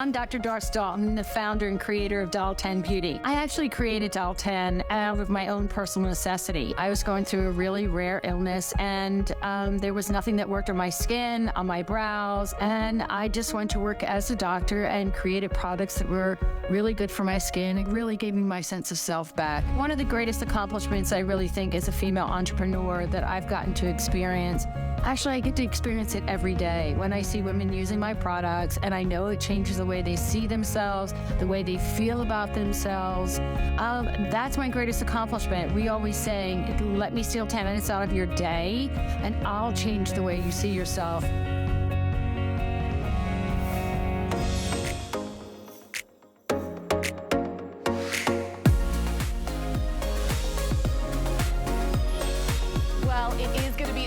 I'm Dr. Doris Dalton, the founder and creator of Dalton Beauty. I actually created Dalton out of my own personal necessity. I was going through a really rare illness, and there was nothing that worked on my skin, on my brows, and I just went to work as a doctor and created products that were really good for my skin. It really gave me my sense of self back. One of the greatest accomplishments I really think as a female entrepreneur that I've gotten to experience. Actually, I get to experience it every day when I see women using my products, and I know it changes the way they see themselves, the way they feel about themselves. That's my greatest accomplishment. We always say, let me steal 10 minutes out of your day, and I'll change the way you see yourself.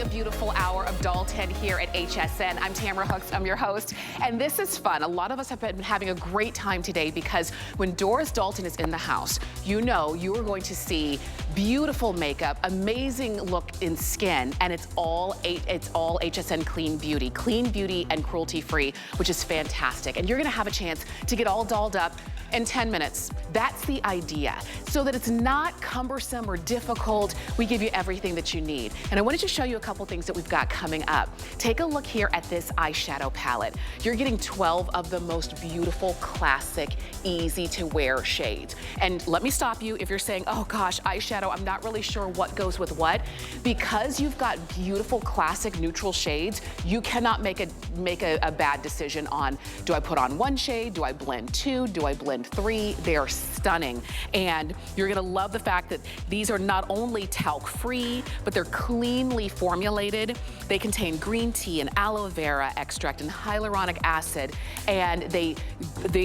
Beautiful hour of Dalton here at HSN. I'm Tamara Hooks, I'm your host, and this is fun. A lot of us have been having a great time today because when Doris Dalton is in the house, you know you are going to see beautiful makeup, amazing look in skin, and it's all HSN clean beauty and cruelty-free, which is fantastic. And you're gonna have a chance to get all dolled up in 10 minutes. That's the idea. So that it's not cumbersome or difficult, we give you everything that you need. And I wanted to show you a couple things that we've got coming up. Take a look here at this eyeshadow palette. You're getting 12 of the most beautiful, classic, easy to wear shades. And let me stop you if you're saying, oh gosh, eyeshadow, I'm not really sure what goes with what. Because you've got beautiful, classic, neutral shades, you cannot make a bad decision on, do I put on one shade? Do I blend two? Do I blend three? They are stunning. And you're gonna love the fact that these are not only talc-free, but they're cleanly formulated. They contain green tea and aloe vera extract and hyaluronic acid, and they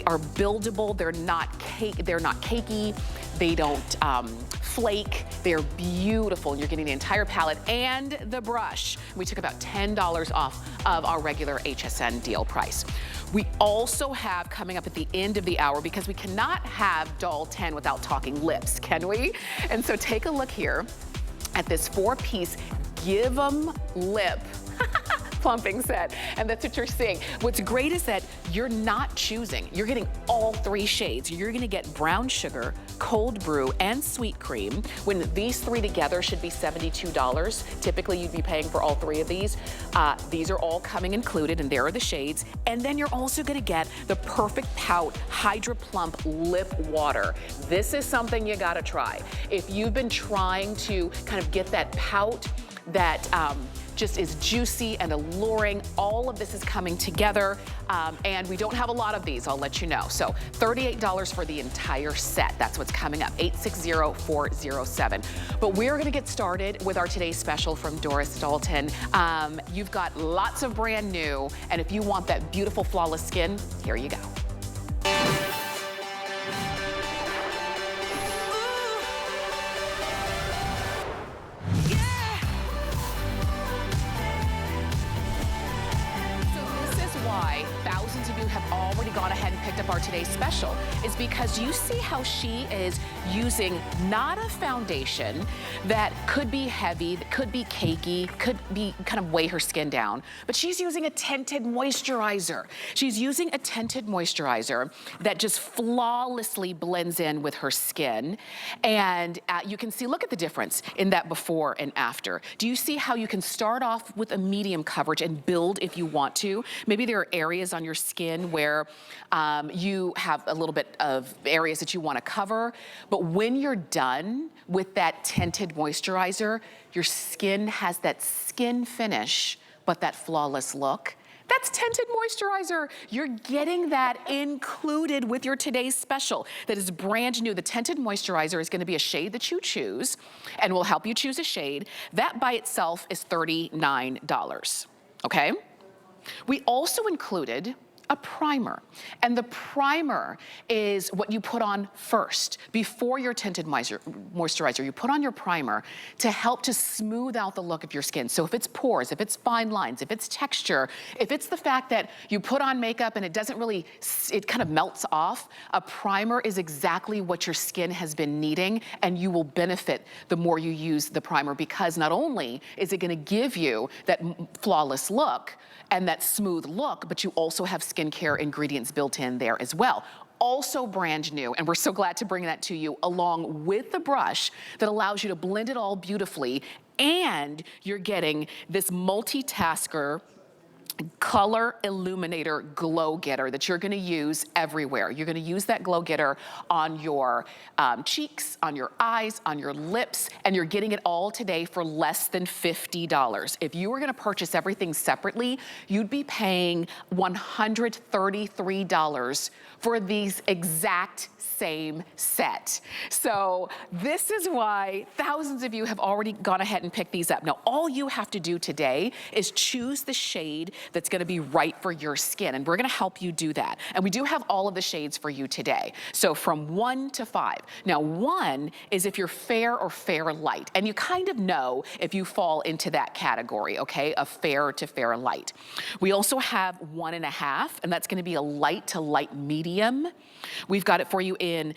are buildable. They're not cakey. They don't flake. They're beautiful. You're getting the entire palette and the brush. We took about $10 off of our regular HSN deal price. We also have coming up at the end of the hour, because we cannot have Dalton without talking lips, can we? And so take a look here at this 4-piece Give 'em lip plumping set, and that's what you're seeing. What's great is that you're not choosing. You're getting all 3 shades. You're gonna get brown sugar, cold brew, and sweet cream. When these 3 together should be $72. Typically, you'd be paying for all 3 of these. These are all coming included, and there are the shades. And then you're also gonna get the Perfect Pout Hydra Plump Lip Water. This is something you gotta try. If you've been trying to kind of get that pout that just is juicy and alluring, all of this is coming together, and we don't have a lot of these, I'll let you know. So $38 for the entire set. That's what's coming up, 860407. But we're gonna get started with our today's special from Doris Dalton. You've got lots of brand new, and if you want that beautiful, flawless skin, here you go. Thousands of you have already gone ahead and picked up our today's special, is because you see how she is using not a foundation that could be heavy, that could be cakey, could be kind of weigh her skin down, but she's using a tinted moisturizer. She's using a tinted moisturizer that just flawlessly blends in with her skin. And you can see, look at the difference in that before and after. Do you see how you can start off with a medium coverage and build if you want to? Maybe there are areas on your skin where you have a little bit of areas that you want to cover, but when you're done with that tinted moisturizer, your skin has that skin finish, but that flawless look. That's tinted moisturizer. You're getting that included with your today's special that is brand new. The tinted moisturizer is gonna be a shade that you choose, and will help you choose a shade. That by itself is $39, okay? We also included a primer, and the primer is what you put on first before your tinted moisturizer. You put on your primer to help to smooth out the look of your skin. So if it's pores, if it's fine lines, if it's texture, if it's the fact that you put on makeup and it doesn't really, it kind of melts off, a primer is exactly what your skin has been needing, and you will benefit the more you use the primer, because not only is it gonna give you that flawless look and that smooth look, but you also have skincare ingredients built in there as well. Also brand new, and we're so glad to bring that to you, along with the brush that allows you to blend it all beautifully, and you're getting this multitasker color illuminator glow getter that you're gonna use everywhere. You're gonna use that glow getter on your cheeks, on your eyes, on your lips, and you're getting it all today for less than $50. If you were gonna purchase everything separately, you'd be paying $133 for these exact same set. So this is why thousands of you have already gone ahead and picked these up. Now, all you have to do today is choose the shade that's gonna be right for your skin, and we're gonna help you do that. And we do have all of the shades for you today. So from 1 to 5. Now, 1 is if you're fair or fair light, and you kind of know if you fall into that category, okay, of fair to fair light. We also have 1.5, and that's gonna be a light to light medium. We've got it for you in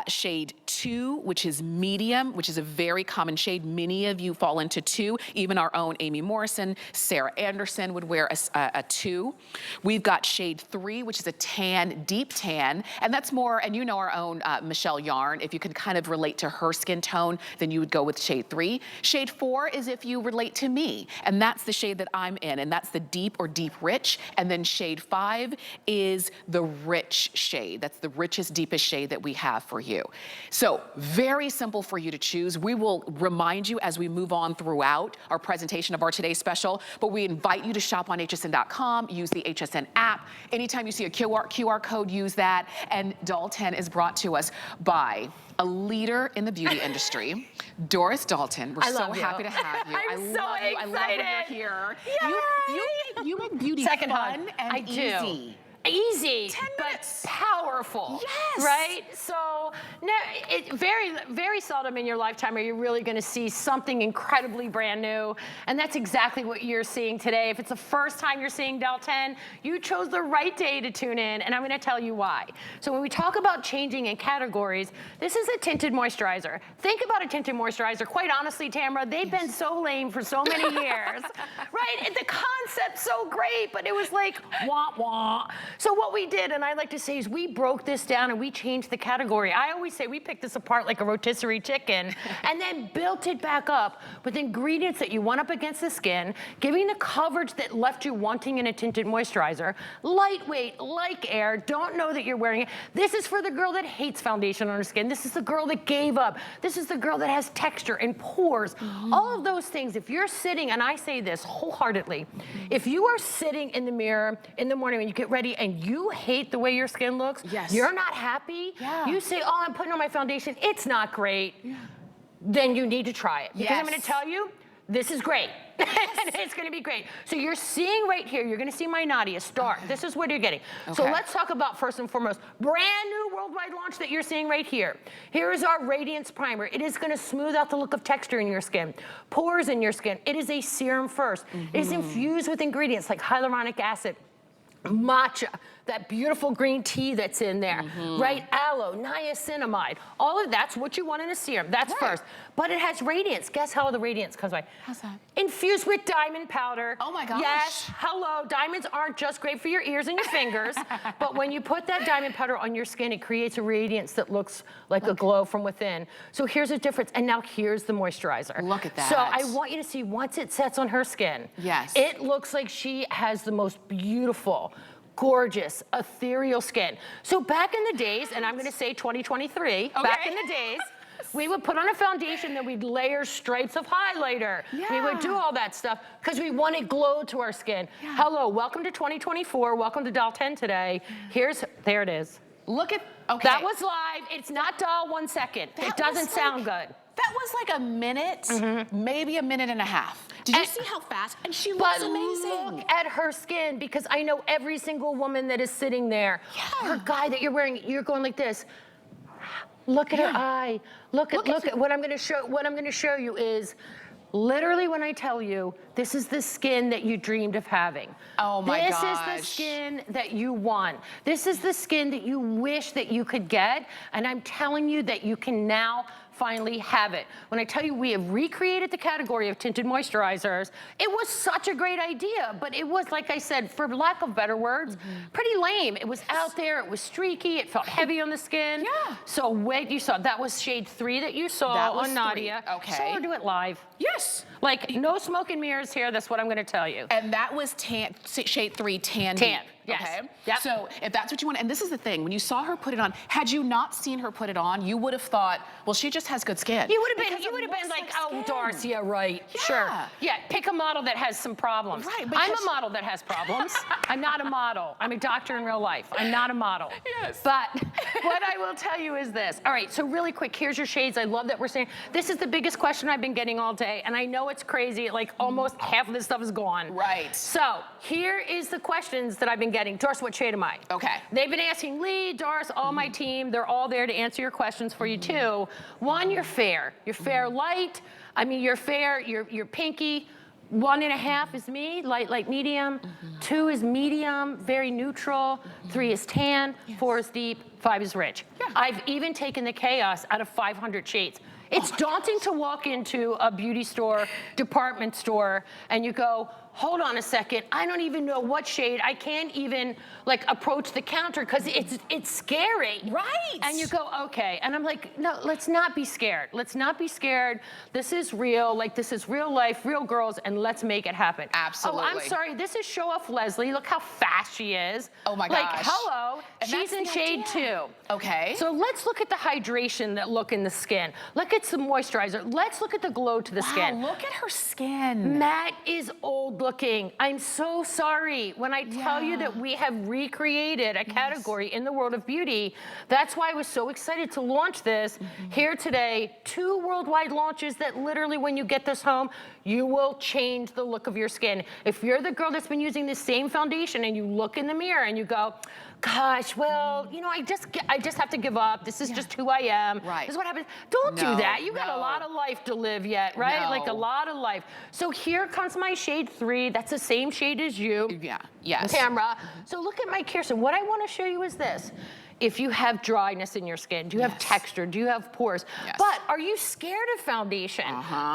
shade 2, which is medium, which is a very common shade. Many of you fall into 2. Even our own Amy Morrison, Sarah Anderson would wear a 2. We've got shade 3, which is a tan, deep tan, and that's more, and you know our own Michelle Yarn. If you can kind of relate to her skin tone, then you would go with shade 3. Shade 4 is if you relate to me, and that's the shade that I'm in, and that's the deep or deep rich. And then shade 5 is the rich shade. That's the richest, deepest shade that we have for you. So very simple for you to choose. We will remind you as we move on throughout our presentation of our today's special, but we invite you to shop on hsn.com, use the HSN app. Anytime you see a QR code, use that. And Dalton is brought to us by a leader in the beauty industry, Doris Dalton. We're so happy to have you. I'm so excited. I love when you're here. You make beauty Second fun hug. and easy. Easy, 10 but minutes. powerful. Yes. Right? So very seldom in your lifetime are you really going to see something incredibly brand new. And that's exactly what you're seeing today. If it's the first time you're seeing Dalton, you chose the right day to tune in, and I'm going to tell you why. So when we talk about changing in categories, this is a tinted moisturizer. Think about a tinted moisturizer. Quite honestly, Tamara, they've been so lame for so many years. Right? And the concept's so great, but it was like, wah, wah. So what we did, and I like to say, is we broke this down and we changed the category. I always say we picked this apart like a rotisserie chicken and then built it back up with ingredients that you want up against the skin, giving the coverage that left you wanting in a tinted moisturizer, lightweight, like air, don't know that you're wearing it. This is for the girl that hates foundation on her skin. This is the girl that gave up. This is the girl that has texture and pores. All of those things, if you're sitting, and I say this wholeheartedly, if you are sitting in the mirror in the morning when you get ready and you hate the way your skin looks, you're not happy, you say, oh, I'm putting on my foundation, it's not great, then you need to try it. Because I'm gonna tell you, this is great. And it's gonna be great. So you're seeing right here, you're gonna see my Nadia start. This is what you're getting. So let's talk about, first and foremost, brand new worldwide launch that you're seeing right here. Here is our Radiance Primer. It is gonna smooth out the look of texture in your skin, pores in your skin. It is a serum first. It is infused with ingredients like hyaluronic acid, matcha, that beautiful green tea that's in there, right? Aloe, niacinamide, all of that's what you want in a serum. That's first. But it has radiance. Guess how the radiance comes by? How's that? Infused with diamond powder. Oh my gosh. Yes, hello. Diamonds aren't just great for your ears and your fingers, but when you put that diamond powder on your skin, it creates a radiance that looks like a glow from within. So here's a difference. And now here's the moisturizer. Look at that. So I want you to see, once it sets on her skin, it looks like she has the most beautiful, gorgeous, ethereal skin. So back in the days, and I'm gonna say 2023, back in the days, we would put on a foundation, then we'd layer stripes of highlighter. We would do all that stuff because we wanted glow to our skin. Hello, welcome to 2024. Welcome to Dalton today. There it is. Look at, that was live. It's not dull, 1 second. It doesn't sound good. That was like a minute, maybe a minute and a half. Did you see how fast? And she looks amazing. Look at her skin, because I know every single woman that is sitting there, her guy that you're wearing, you're going like this. Look at her eye. Look at what I'm going to show. What I'm going to show you is literally when I tell you, this is the skin that you dreamed of having. Oh my gosh. This is the skin that you want. This is the skin that you wish that you could get. And I'm telling you that you can now finally have it. When I tell you we have recreated the category of tinted moisturizers, it was such a great idea, but it was, like I said, for lack of better words, pretty lame. It was out there, it was streaky, it felt heavy on the skin. Yeah. So wait, you saw, that was shade 3 that you saw on Nadia. Okay. Show her do it live. Yes. Like, no smoke and mirrors here, that's what I'm gonna tell you. And that was shade 3, tan. Tan, deep. yes. Okay. Yep. So if that's what you want, and this is the thing, when you saw her put it on, had you not seen her put it on, you would have thought, well, she just has good skin. You would have Because been like, oh, skin. Doris, yeah, right. Yeah. Sure. Yeah, pick a model that has some problems. Right, I'm because- a model that has problems. I'm not a model. I'm a doctor in real life. I'm not a model. Yes. But what I will tell you is this. All right, so really quick, here's your shades. I love that we're saying, this is the biggest question I've been getting all day, and I know it's crazy, like almost half of this stuff is gone. Right. So here is the questions that I've been getting. Doris, what shade am I? Okay. They've been asking Lee, Doris, all my team. They're all there to answer your questions for you too. One, you're fair. You're fair light. I mean, you're fair. You're pinky. 1.5 is me, light medium. 2 is medium, very neutral. 3 is tan. 4 is deep. 5 is rich. Yeah. I've even taken the chaos out of 500 shades. It's daunting to walk into a beauty store, department store, and you go, hold on a second, I don't even know what shade. I can't even like approach the counter because it's scary. Right. And you go, okay. And I'm like, no, let's not be scared. Let's not be scared. This is real, like this is real life, real girls, and let's make it happen. Absolutely. Oh, I'm sorry, this is Show Off Leslie. Look how fast she is. Oh my Like, gosh. hello, And she's that's in the shade idea. 2. Okay. So let's look at the hydration that look in the skin. Look at some moisturizer. Let's look at the glow to the skin. Wow, look at her skin. Matte is old looking. I'm so sorry. When I tell you that we have recreated a category in the world of beauty, that's why I was so excited to launch this here today. 2 worldwide launches that literally when you get this home, you will change the look of your skin. If you're the girl that's been using the same foundation and you look in the mirror and you go, gosh, well, you know, I just have to give up. This is just who I am. Right. This is what happens. Don't do No, that. You got a no. lot of life to live yet, right? No. Like a lot of life. So here comes my shade 3. That's the same shade as you. Yeah. Yes. Camera. So look at my Kirsten. What I want to show you is this. If you have dryness in your skin, do you have texture, do you have pores? Yes. But are you scared of foundation?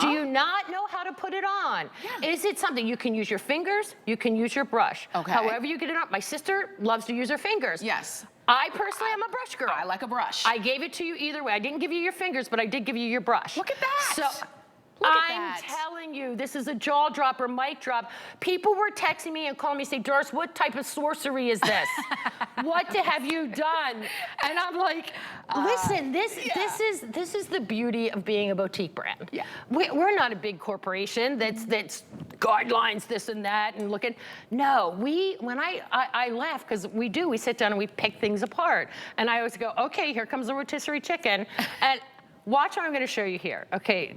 Do you not know how to put it on? Yeah. Is it something you can use your fingers, you can use your brush. Okay. However you get it on. My sister loves to use her fingers. Yes. I personally am a brush girl. I like a brush. I gave it to you either way. I didn't give you your fingers, but I did give you your brush. Look at that. So Look at I'm that. telling you, this is a jaw dropper, mic drop. People were texting me and calling me, say, Doris, what type of sorcery is this? What have you done? And I'm like, listen, this is the beauty of being a boutique brand. Yeah. We're not a big corporation that's guidelines this and that and look at. No, when I laugh because we sit down and we pick things apart, and I always go, okay, here comes the rotisserie chicken, and watch what I'm going to show you here. Okay.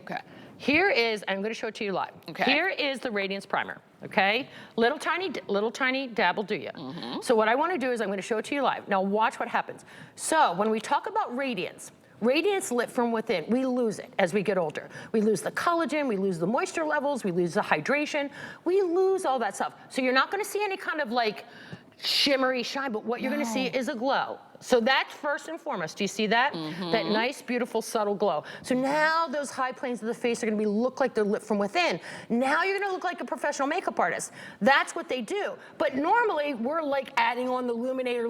Here is, I'm going to show it to you live. Okay. Here is the Radiance Primer, okay? Little tiny dab will do you. So what I want to do is I'm going to show it to you live. Now watch what happens. So when we talk about radiance lit from within, we lose it as we get older. We lose the collagen, we lose the moisture levels, we lose the hydration, we lose all that stuff. So you're not going to see any kind of like shimmery shine, but what you're going to see is a glow. So that's first and foremost. Do you see that? That nice, beautiful, subtle glow. So now those high planes of the face are going to look like they're lit from within. Now you're going to look like a professional makeup artist. That's what they do. But normally we're like adding on the illuminator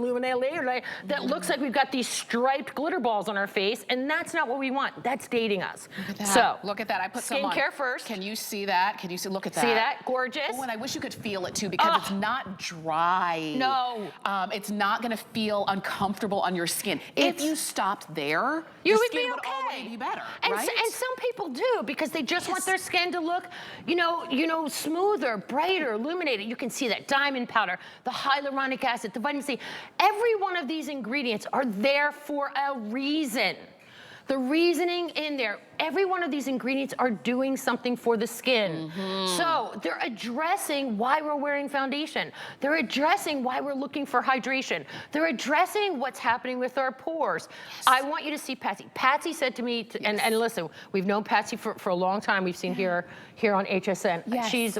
that looks like we've got these striped glitter balls on our face, and that's not what we want. That's dating us. Look at that. So look at that. I put some on. skincare first. Can you see that? Can you see? Look at that. See that? Gorgeous. Oh, and I wish you could feel it too because it's not dry. No. It's not going to feel uncomfortable on your skin. If you stopped there, you your would skin be would okay. already be better, And, right? and some people do because they just want their skin to look, you know, smoother, brighter, illuminated. You can see that diamond powder, the hyaluronic acid, the vitamin C. Every one of these ingredients are there for a reason. The reasoning in there, every one of these ingredients are doing something for the skin. So they're addressing why we're wearing foundation. They're addressing why we're looking for hydration. They're addressing what's happening with our pores. I want you to see Patsy. Patsy said to me, and listen, we've known Patsy for a long time. We've seen here on HSN. She's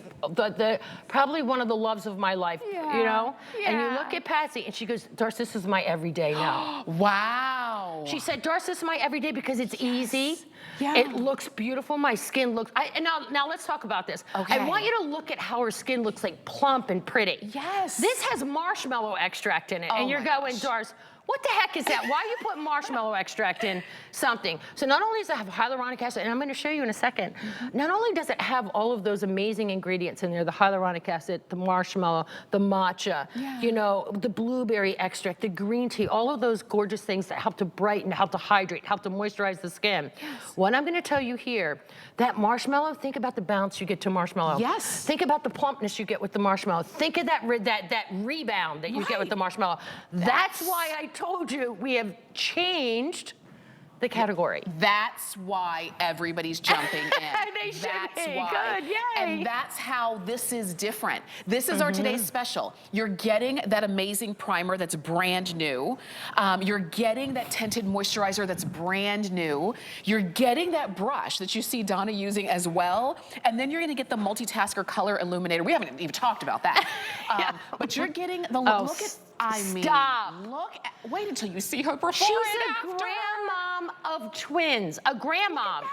probably one of the loves of my life, you know? And you look at Patsy and she goes, Doris, this is my everyday now. Wow. She said, Doris, this is my everyday because it's easy. It looks beautiful. My skin looks, and now let's talk about this. I want you to look at how her skin looks like plump and pretty. This has marshmallow extract in it. And you're going, Doris, what the heck is that? Why you put marshmallow extract in something? So not only does it have hyaluronic acid, and I'm going to show you in a second, not only does it have all of those amazing ingredients in there, the hyaluronic acid, the marshmallow, the matcha, you know, the blueberry extract, the green tea, all of those gorgeous things that help to brighten, help to hydrate, help to moisturize the skin. What I'm going to tell you here, that marshmallow, think about the bounce you get to marshmallow. Think about the plumpness you get with the marshmallow. Think of that rebound that you get with the marshmallow. That's why I told you we have changed the category. That's why everybody's jumping in. They should That's be. why. Good, yay. And that's how this is different. This is our today's special. You're getting that amazing primer that's brand new. You're getting that tinted moisturizer that's brand new. You're getting that brush that you see Donna using as well. And then you're gonna get the multitasker color illuminator. We haven't even talked about that. But you're getting the look at, wait until you see her before She's and a after. grandmom of twins, a grandmom.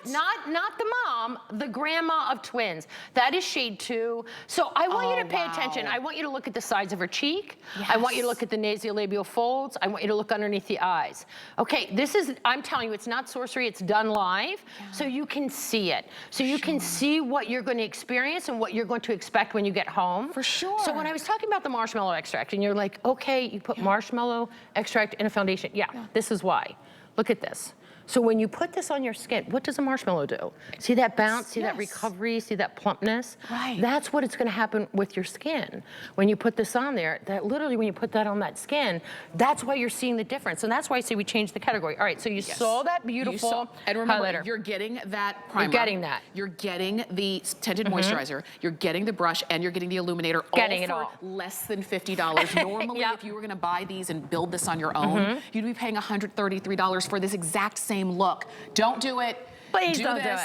Not the mom, the grandma of twins. That is shade 2. So I want you to pay attention. I want you to look at the sides of her cheek. I want you to look at the nasolabial folds. I want you to look underneath the eyes. Okay, this is, I'm telling you, it's not sorcery, it's done live, so you can see it. So you can see what you're going to experience and what you're going to expect when you get home. For sure. So when I was talking about the marshmallow extract, and you're like, okay, you put marshmallow extract in a foundation. This is why. Look at this. So when you put this on your skin, what does a marshmallow do? See that bounce, see that recovery, see that plumpness? That's what it's gonna happen with your skin. When you put this on there, that literally when you put that on that skin, that's why you're seeing the difference. And that's why I say we changed the category. All right, so you saw that beautiful and remember, highlighter. You're getting that primer. You're getting that. You're getting the tinted moisturizer. You're getting the brush, and you're getting the illuminator. All for less than $50. Normally, if you were gonna buy these and build this on your own, you'd be paying $133 for this exact same look. Don't do it. Please don't do it.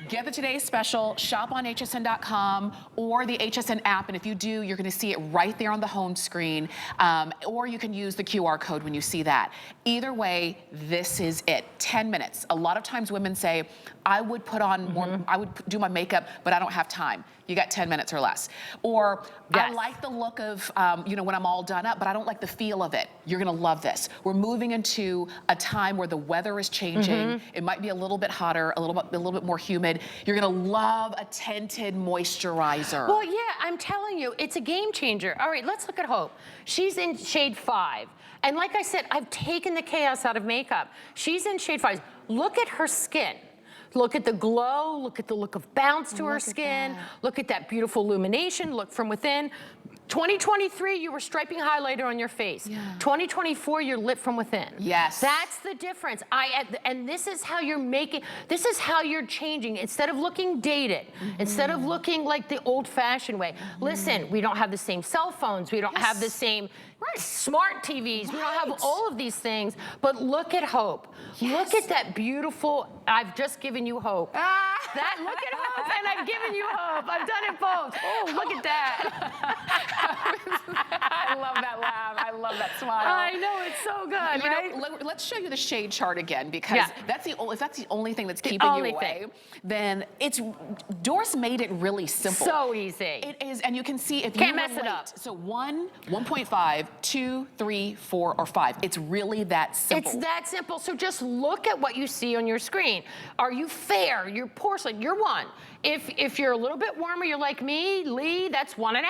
Get the today's special, shop on hsn.com or the HSN app, and if you do, you're gonna see it right there on the home screen, or you can use the QR code when you see that. Either way, this is it. 10 minutes. A lot of times women say, I would put on more, I would do my makeup, but I don't have time. You got 10 minutes or less. Or I like the look of, you know, when I'm all done up, but I don't like the feel of it. You're gonna love this. We're moving into a time where the weather is changing. It might be a little bit hotter, a little bit more humid. You're gonna love a tinted moisturizer. Well, yeah, I'm telling you, it's a game changer. All right, let's look at Hope. She's in shade 5. And like I said, I've taken the chaos out of makeup. She's in shade 5. Look at her skin. Look at the glow, look at the look of bounce to her skin, look at that beautiful illumination, look from within. 2023, you were striping highlighter on your face. 2024, you're lit from within. That's the difference. And this is how you're making, this is how you're changing. Instead of looking dated, instead of looking like the old-fashioned way. Listen, we don't have the same cell phones, we don't have the same smart TVs, we don't have all of these things, but look at Hope. Look at that beautiful, I've just given you hope. Look at Hope, and I've given you hope. I've done it both. Oh, look at that. I love that laugh. I love that smile. I know, it's so good, right? Know, let's show you the shade chart again, because that's the only, if that's the only thing that's keeping you away, then it's, Doris made it really simple. So easy. It is, and you can see if Can't you mess it up. So 1, 1.5, 2, 3, 4, or 5. It's really that simple. It's that simple. So just look at what you see on your screen. Are you fair? You're porcelain. You're 1. If you're a little bit warmer, you're like me, Lee, that's 1.5.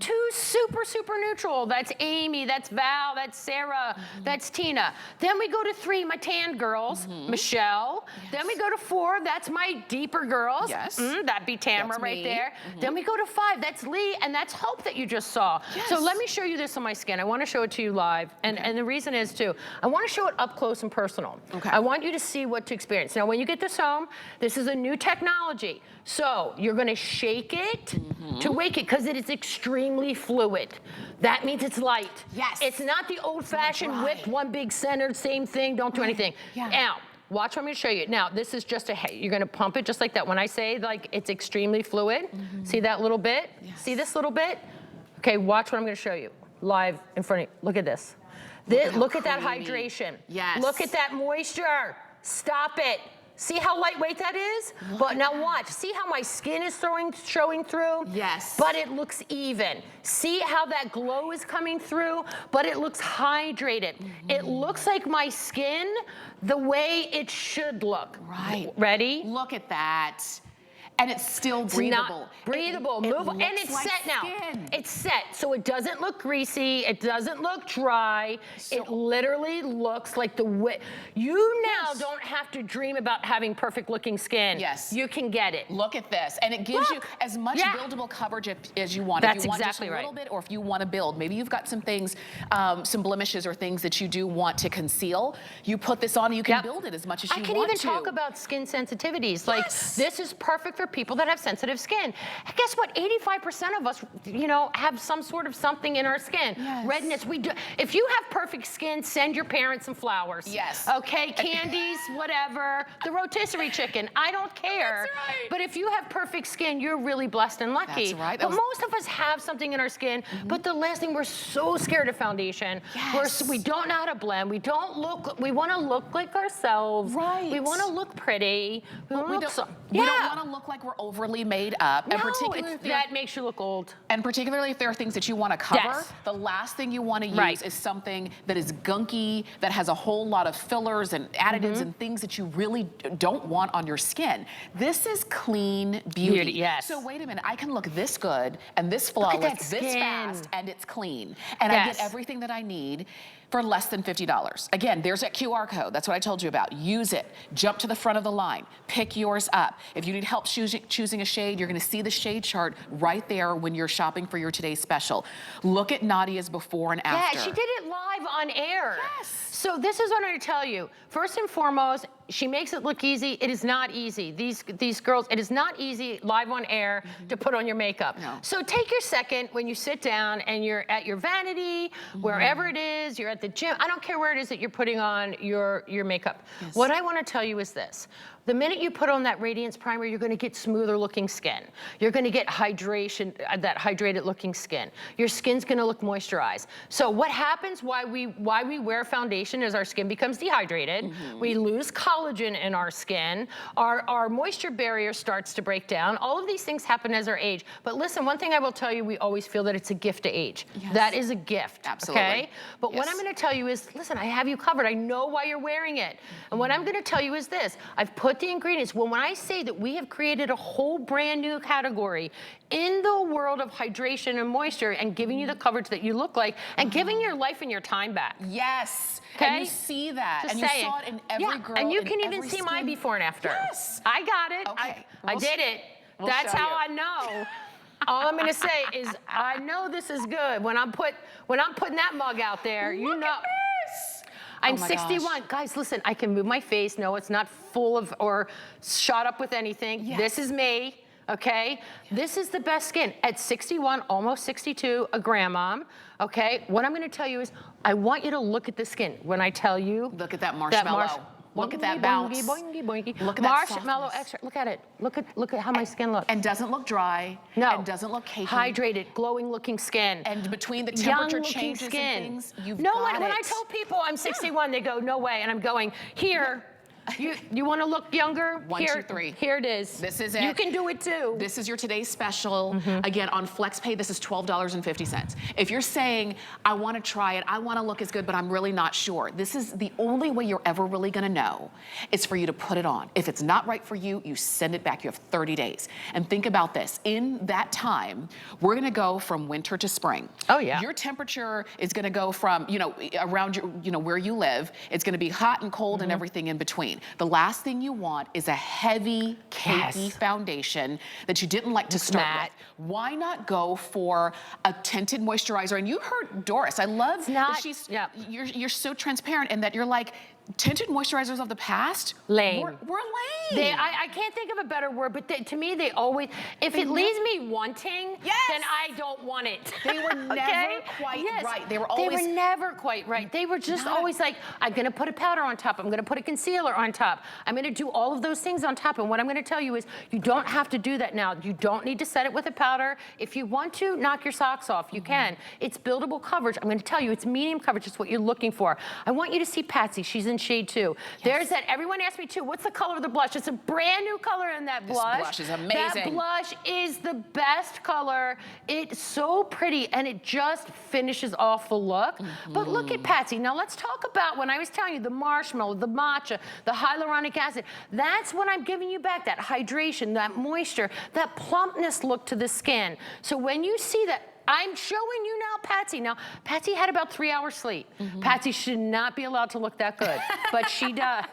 2 super, super neutral. That's Amy, that's Val, that's Sarah, that's Tina. Then we go to 3, my tan girls, Michelle. Then we go to 4, that's my deeper girls. Yes. That'd be Tamara That's right me. there. Then we go to 5, that's Lee, and that's Hope that you just saw. So let me show you this on my skin. I want to show it to you live. And the reason is too, I want to show it up close and personal. Okay. I want you to see what to experience. Now, when you get this home, this is a new technology. So you're going to shake it to wake it because it is extremely fluid. That means it's light. Yes. It's not the old-fashioned whip, one big center, same thing, don't do anything. Now, watch what I'm going to show you. Now, this is just you're going to pump it just like that. When I say like it's extremely fluid, see that little bit? See this little bit? Okay, watch what I'm going to show you live in front of you. Look at this. Look at that hydration. Yes. Look at that moisture. Stop it. See how lightweight that is? But now watch. See how my skin is showing through? Yes. But it looks even. See how that glow is coming through? But it looks hydrated. It looks like my skin the way it should look. Right. Ready? Look at that. And it's still breathable. Breathable, movable, and it's like set now. skin. It's set, so it doesn't look greasy, it doesn't look dry. It literally looks like the way. You now don't have to dream about having perfect looking skin. Yes. You can get it. Look at this. And it gives you as much buildable coverage as you want. That's if you want exactly just a little right. bit, or if you want to build. Maybe you've got some things, some blemishes or things that you do want to conceal. You put this on and you can build it as much as you want to. I can even talk about skin sensitivities. Like, this is perfect for people that have sensitive skin. And guess what? 85% of us, have some sort of something in our skin. Redness. We do. If you have perfect skin, send your parents some flowers. Yes. Okay, candies, whatever. The rotisserie chicken. I don't care. That's right. But if you have perfect skin, you're really blessed and lucky. That's right. But most of us have something in our skin. But the last thing, we're so scared of foundation. We don't know how to blend. We don't look. We want to look like ourselves. Right. We want to look pretty. We don't We don't want to look like we're overly made up. No, and particularly that makes you look old. And particularly if there are things that you want to cover, the last thing you want to use is something that is gunky, that has a whole lot of fillers and additives and things that you really don't want on your skin. This is clean beauty. Yes. So wait a minute, I can look this good and this flawless, this fast, and it's clean. And I get everything that I need for less than $50. Again, there's that QR code. That's what I told you about. Use it. Jump to the front of the line. Pick yours up. If you need help choosing a shade, you're going to see the shade chart right there when you're shopping for your today's special. Look at Nadia's before and after. Yeah, she did it live on air. Yes. So this is what I'm going to tell you. First and foremost, she makes it look easy. It is not easy. These girls, it is not easy live on air to put on your makeup. No. So take your second when you sit down and you're at your vanity, wherever it is, you're at the gym. I don't care where it is that you're putting on your makeup. What I want to tell you is this. The minute you put on that Radiance Primer, you're going to get smoother looking skin. You're going to get hydration, that hydrated looking skin. Your skin's going to look moisturized. So what happens, why we wear foundation is our skin becomes dehydrated. We lose collagen in our skin. Our moisture barrier starts to break down. All of these things happen as our age. But listen, one thing I will tell you, we always feel that it's a gift to age. That is a gift. Absolutely. Okay? But what I'm going to tell you is, listen, I have you covered. I know why you're wearing it. And what I'm going to tell you is this. I've put the ingredients. When I say that we have created a whole brand new category in the world of hydration and moisture and giving you the coverage that you look like and giving your life and your time back. Yes. Okay? And you see that. Just and saying. you saw it in every girl. And you can in even every see my skin. before and after. Yes. I got it. Okay. I did it. That's show how you. I know. All I'm gonna say is I know this is good. When I'm putting that mug out there, you know. Look at this. I'm Oh my 61. gosh. Guys, listen, I can move my face. No, it's not full of or shot up with anything. Yes. This is me, okay? This is the best skin. At 61, almost 62, a grandmom, okay? What I'm gonna tell you is I want you to look at the skin. When I tell you. Look at that marshmallow. Look at that bounce. Boingy, boingy. Look at that marshmallow softness. extra. Look at it. Look at how my skin looks. And doesn't look dry. No. And doesn't look cakey. Hydrated, glowing looking skin. And between the Young temperature looking changes skin. and things, you've no, got when it. I tell people I'm 61, they go, no way. And I'm going, here, You want to look younger? 1, 2, 3. Here it is. This is it. You can do it too. This is your today's special. Again, on FlexPay, this is $12.50. If you're saying, I want to try it, I want to look as good, but I'm really not sure, this is the only way you're ever really going to know is for you to put it on. If it's not right for you, you send it back. You have 30 days. And think about this. In that time, we're going to go from winter to spring. Oh, yeah. Your temperature is going to go from, around your, where you live. It's going to be hot and cold and everything in between. The last thing you want is a heavy, cakey foundation that you didn't like to start with. Why not go for a tinted moisturizer? And you heard Doris. I love that she's, you're so transparent and that you're like, tinted moisturizers of the past, lame. We're lame. I can't think of a better word, but to me, they always, if it leaves me wanting, then I don't want it. They were never quite right. They were always. They were never quite right. They were just always like, I'm gonna put a powder on top, I'm gonna put a concealer on top, I'm gonna do all of those things on top. And what I'm gonna tell you is, you don't have to do that now. You don't need to set it with a powder. If you want to, knock your socks off, you can. It's buildable coverage. I'm gonna tell you, it's medium coverage, it's what you're looking for. I want you to see Patsy, she's in shade 2. There's that, everyone asked me too, what's the color of the blush? It's a brand new color in that blush. This blush is amazing. That blush is the best color. It's so pretty and it just finishes off the look. But look at Patsy. Now let's talk about when I was telling you the marshmallow, the matcha, the hyaluronic acid. That's when I'm giving you back that hydration, that moisture, that plumpness look to the skin. So when you see that, I'm showing you now Patsy. Now, Patsy had about 3 hours sleep. Patsy should not be allowed to look that good, but she does.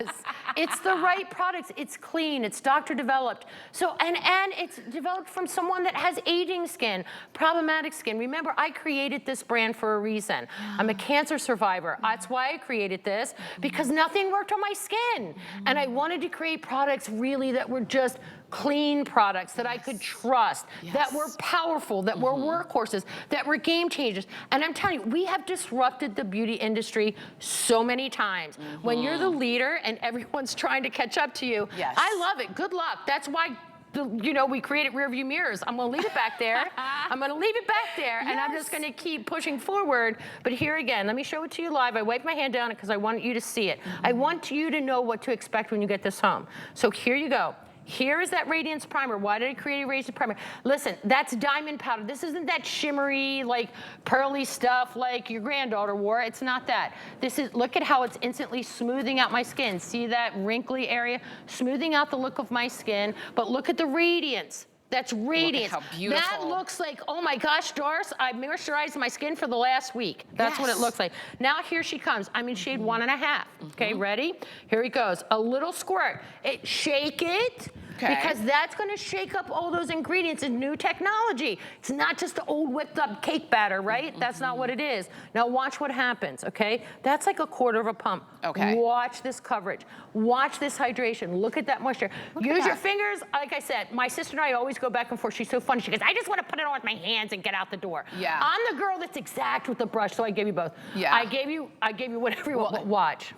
It's the right products. It's clean. It's doctor developed. So, and it's developed from someone that has aging skin, problematic skin. Remember, I created this brand for a reason. I'm a cancer survivor. That's why I created this, because nothing worked on my skin. And I wanted to create products really that were just clean products that I could trust, that were powerful, that were workhorses, that were game changers. And I'm telling you, we have disrupted the beauty industry so many times. When you're the leader and everyone's trying to catch up to you, I love it. Good luck. That's why we created rear view mirrors. I'm gonna leave it back there. I'm gonna leave it back there, and I'm just gonna keep pushing forward. But here again, let me show it to you live. I wiped my hand down because I want you to see it. I want you to know what to expect when you get this home. So here you go. Here is that Radiance Primer. Why did I create a Radiance Primer? Listen, that's diamond powder. This isn't that shimmery, like pearly stuff like your granddaughter wore. It's not that. This is, look at how it's instantly smoothing out my skin. See that wrinkly area? Smoothing out the look of my skin, but look at the radiance. That's radiance. Look at how beautiful. That looks like, oh my gosh, Doris, I moisturized my skin for the last week. That's what it looks like. Now here she comes. I'm in shade 1.5. Okay, ready? Here it goes. A little squirt. Shake it. Because that's going to shake up all those ingredients in new technology. It's not just the old whipped up cake batter, right? That's not what it is. Now watch what happens, okay? That's like 1/4 of a pump. Watch this coverage. Watch this hydration. Look at that moisture. Use your fingers. Like I said, my sister and I always go back and forth. She's so funny. She goes, I just want to put it on with my hands and get out the door. I'm the girl that's exact with the brush, so I gave you both. I gave you whatever you want, but watch.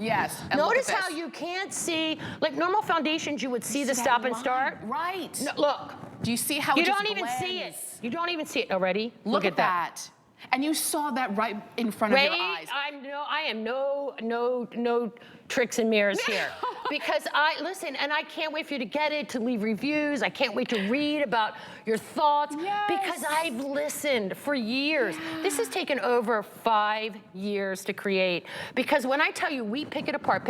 Notice how you can't see, like normal foundations, you would see the stop and start. Right. No, look. Do you see how you it just don't even blends? see it. You don't even see it already. Look at that. And you saw that right in front of your eyes. I am no tricks and mirrors here. Because listen, and I can't wait for you to get it, to leave reviews. I can't wait to read about your thoughts. Because I've listened for years. This has taken over 5 years to create. Because when I tell you, we pick it apart,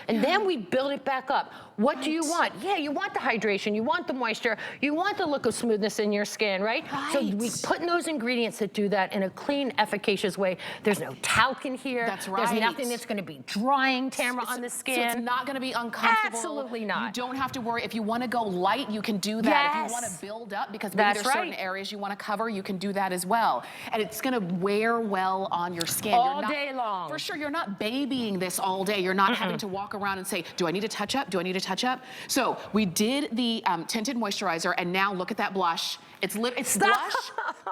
and then we build it back up. What do you want? Yeah, you want the hydration, you want the moisture, you want the look of smoothness in your skin, right? So we put in those ingredients that do that in a clean, efficacious way. There's no talc in here. That's right. There's nothing that's going to be drying, Tamara, on the skin. So it's not going to be uncomfortable. Absolutely not. You don't have to worry. If you want to go light, you can do that. If you want to build up, because maybe there's certain areas you want to cover, you can do that as well. And it's going to wear well on your skin. All day long. For sure, you're not babying this all day. You're not having to walk around and say, do I need to touch up? Do I need to touch up? So we did the tinted moisturizer, and now look at that blush. It's blush,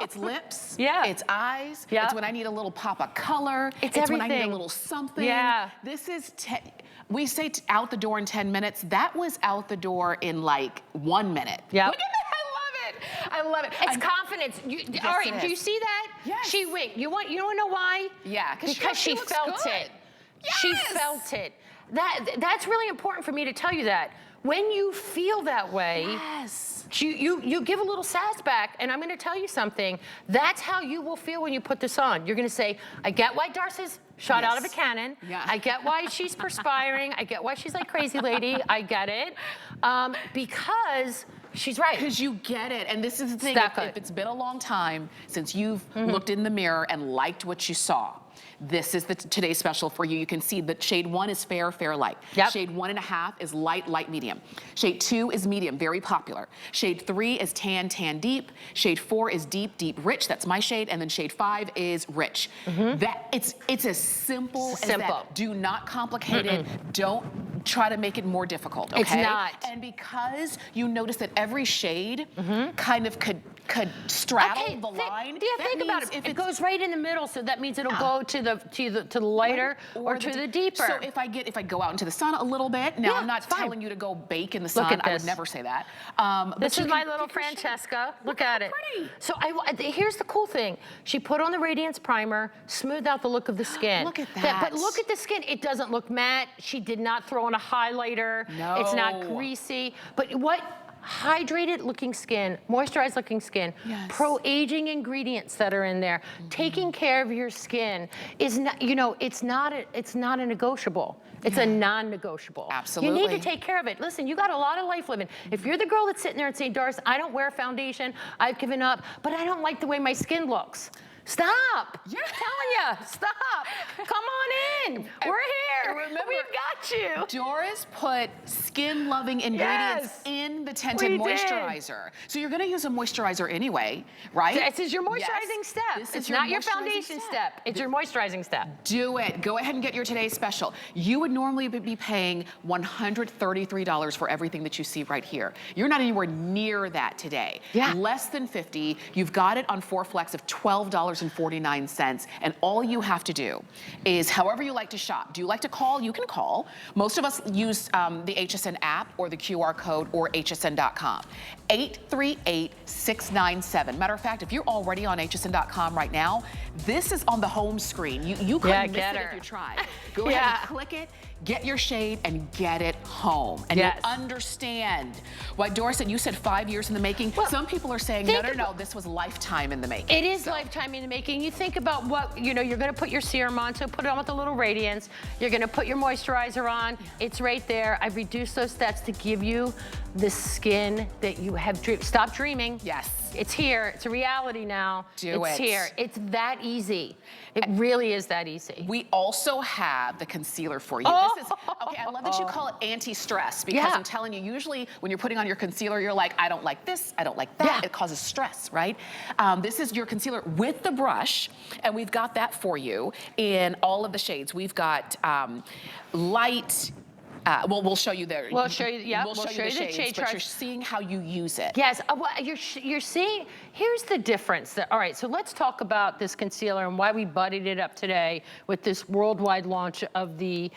it's lips, it's eyes, it's when I need a little pop of color, it's when I need a little something. This is, we say out the door in 10 minutes. That was out the door in like 1 minute. Look at that, I love it. It's confidence. All right, do you see that? She winked. You want to know why? Yeah, because she felt it. Yes. She felt it. That's really important for me to tell you that. When you feel that way, yes. you give a little sass back, and I'm gonna tell you something. That's how you will feel when you put this on. You're gonna say, I get why Darcy's shot out of a cannon. Yeah. I get why she's perspiring. I get why she's like crazy lady. I get it. Because she's right. Because you get it. And this is the thing, if it's been a long time since you've looked in the mirror and liked what you saw, this is today's special for you. You can see that shade 1 is fair, fair, light. Yep. Shade 1.5 is light, light, medium. Shade 2 is medium, very popular. Shade 3 is tan, tan, deep. Shade 4 is deep, deep, rich. That's my shade. And then shade 5 is rich. It's as simple as that. Do not complicate it. Don't try to make it more difficult, okay? It's not. And because you notice that every shade kind of could straddle the line. Yeah, think about it. It goes right in the middle, so that means it'll go to the lighter or to the deeper. So if I go out into the sun a little bit, now I'm not telling you to go bake in the sun. I would never say that. This is my little Francesca. Look at it. Pretty. So here's the cool thing. She put on the Radiance Primer, smoothed out the look of the skin. Look at that. But look at the skin. It doesn't look matte. She did not throw on a highlighter. No. It's not greasy. But what? Hydrated looking skin, moisturized looking skin, pro-aging ingredients that are in there. Taking care of your skin is not, it's not a negotiable. It's a non-negotiable. Absolutely. You need to take care of it. Listen, you got a lot of life living. If you're the girl that's sitting there and saying, Doris, I don't wear foundation, I've given up, but I don't like the way my skin looks. Stop. Yeah. I'm telling you, stop. Come on in. We're here. Remember, we've got you. Doris put skin-loving ingredients in the tinted moisturizer. So you're going to use a moisturizer anyway, right? This is your moistrizing step. It's not your foundation step. It's your moisturizing step. Do it. Go ahead and get your today's special. You would normally be paying $133 for everything that you see right here. You're not anywhere near that today. Yeah. Less than $50. You've got it on 4 flex of $12.49. And all you have to do is, however you like to shop. Do you like to call? You can call. Most of us use the HSN app or the QR code or hsn.com. 838-697. Matter of fact, if you're already on hsn.com right now, this is on the home screen. You couldn't miss it if you tried. Go ahead and click it, get your shade, and get it home. And you'll understand why Doris said, you said 5 years in the making. Well, some people are saying, no, this was lifetime in the making. It is lifetime in the making. You think about what, you're going to put your serum on, so put it on with a little radiance. You're going to put your moisturizer on. It's right there. I've reduced those steps to give you the skin that you have dreamed. Stop dreaming. Yes. It's here. It's a reality now. It's here. It's that easy. It really is that easy. We also have the concealer for you. This is, okay, I love that you call it anti-stress, because I'm telling you, usually when you're putting on your concealer, you're like, I don't like this, I don't like that. It causes stress, right? This is your concealer with the brush, and we've got that for you in all of the shades. We've got light, well, we'll show you there. We'll show you, we'll show you the shade chart. But you're seeing how you use it. Yes, well, you're seeing, here's the difference. All right, so let's talk about this concealer and why we buddied it up today with this worldwide launch of the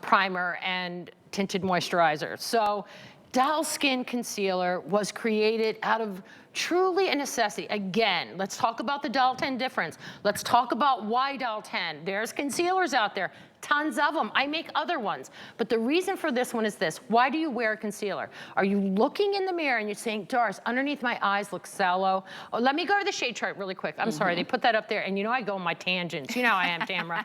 primer and tinted moisturizer. So Doll Skin Concealer was created out of truly a necessity. Again, let's talk about the Doll 10 difference. Let's talk about why Doll 10. There's concealers out there. Tons of them. I make other ones. But the reason for this one is this. Why do you wear a concealer? Are you looking in the mirror and you're saying, Doris, underneath my eyes look sallow? Oh, let me go to the shade chart really quick. I'm sorry, they put that up there. And you know I go on my tangents. You know how I am, Tamara.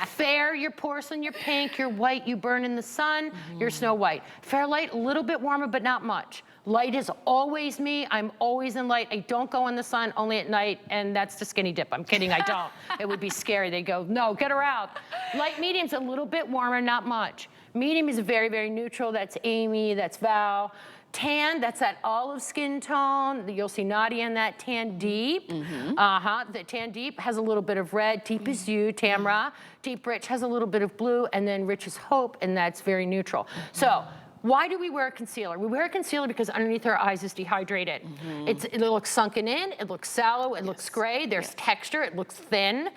Fair, you're porcelain, you're pink, you're white, you burn in the sun, you're Snow White. Fair light, a little bit warmer, but not much. Light is always me. I'm always in light. I don't go in the sun, only at night, and that's the skinny dip. I'm kidding, I don't. It would be scary. They go, no, get her out. Light medium's a little bit warmer, not much. Medium is very, very neutral. That's Amy, that's Val. Tan, that's that olive skin tone. You'll see Nadia in that. Tan deep. The tan deep has a little bit of red. Deep is you, Tamra. Deep rich has a little bit of blue, and then rich is hope, and that's very neutral. So, why do we wear a concealer? We wear a concealer because underneath our eyes is dehydrated. It looks sunken in, it looks sallow, it looks gray, there's texture, it looks thin.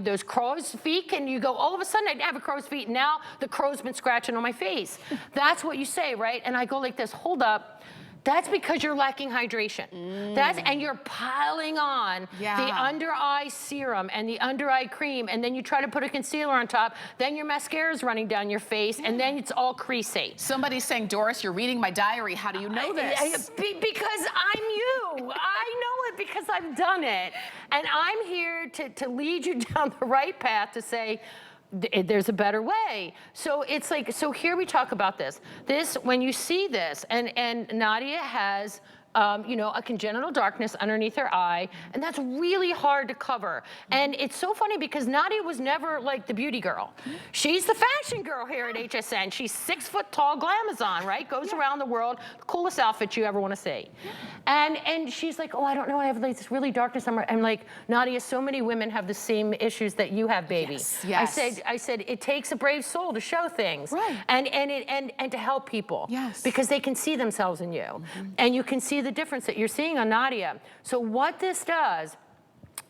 Those crow's feet, and you go, all of a sudden I didn't have a crow's feet, now the crow's been scratching on my face. That's what you say, right? And I go like this, hold up. That's because you're lacking hydration. And you're piling on the under eye serum and the under eye cream, and then you try to put a concealer on top, then your mascara is running down your face, and then it's all creasy. Somebody's saying, Doris, you're reading my diary. How do you know this? Because I'm you. I know it because I've done it. And I'm here to lead you down the right path to say, there's a better way. So it's like, so here we talk about this. When you see this, and Nadia has, you know, a congenital darkness underneath her eye, and that's really hard to cover. And it's so funny because Nadia was never like the beauty girl. She's the fashion girl here at HSN. She's 6 foot tall glamazon, right? Goes around the world, the coolest outfit you ever want to see. And she's like, oh, I don't know, I have like this really darkness. I'm like, Nadia, so many women have the same issues that you have, baby. Yes. I said, it takes a brave soul to show things. Right. And to help people. Yes. Because they can see themselves in you. And you can see the difference that you're seeing on Nadia. So what this does,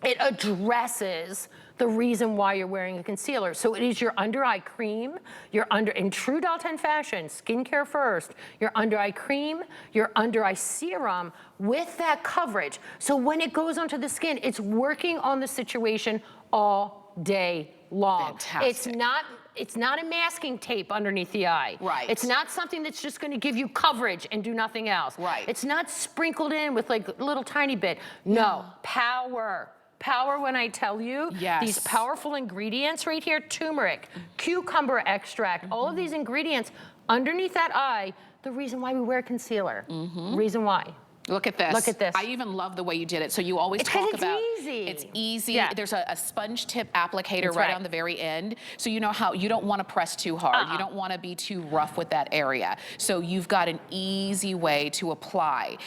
it addresses the reason why you're wearing a concealer. So it is your under eye cream, in true Dalton fashion, skincare first, your under eye cream, your under eye serum with that coverage. So when it goes onto the skin, it's working on the situation all day long. Fantastic. It's not a masking tape underneath the eye. Right. It's not something that's just going to give you coverage and do nothing else. Right. It's not sprinkled in with like a little tiny bit. No, power. Power when I tell you. These powerful ingredients right here, turmeric, cucumber extract, all of these ingredients underneath that eye, the reason why we wear concealer. Reason why. Look at this. Look at this. I even love the way you did it. So you always talk about easy. It's easy. Yeah. There's a sponge tip applicator That's right right. on the very end. So you know how you don't want to press too hard. You don't want to be too rough with that area. So you've got an easy way to apply,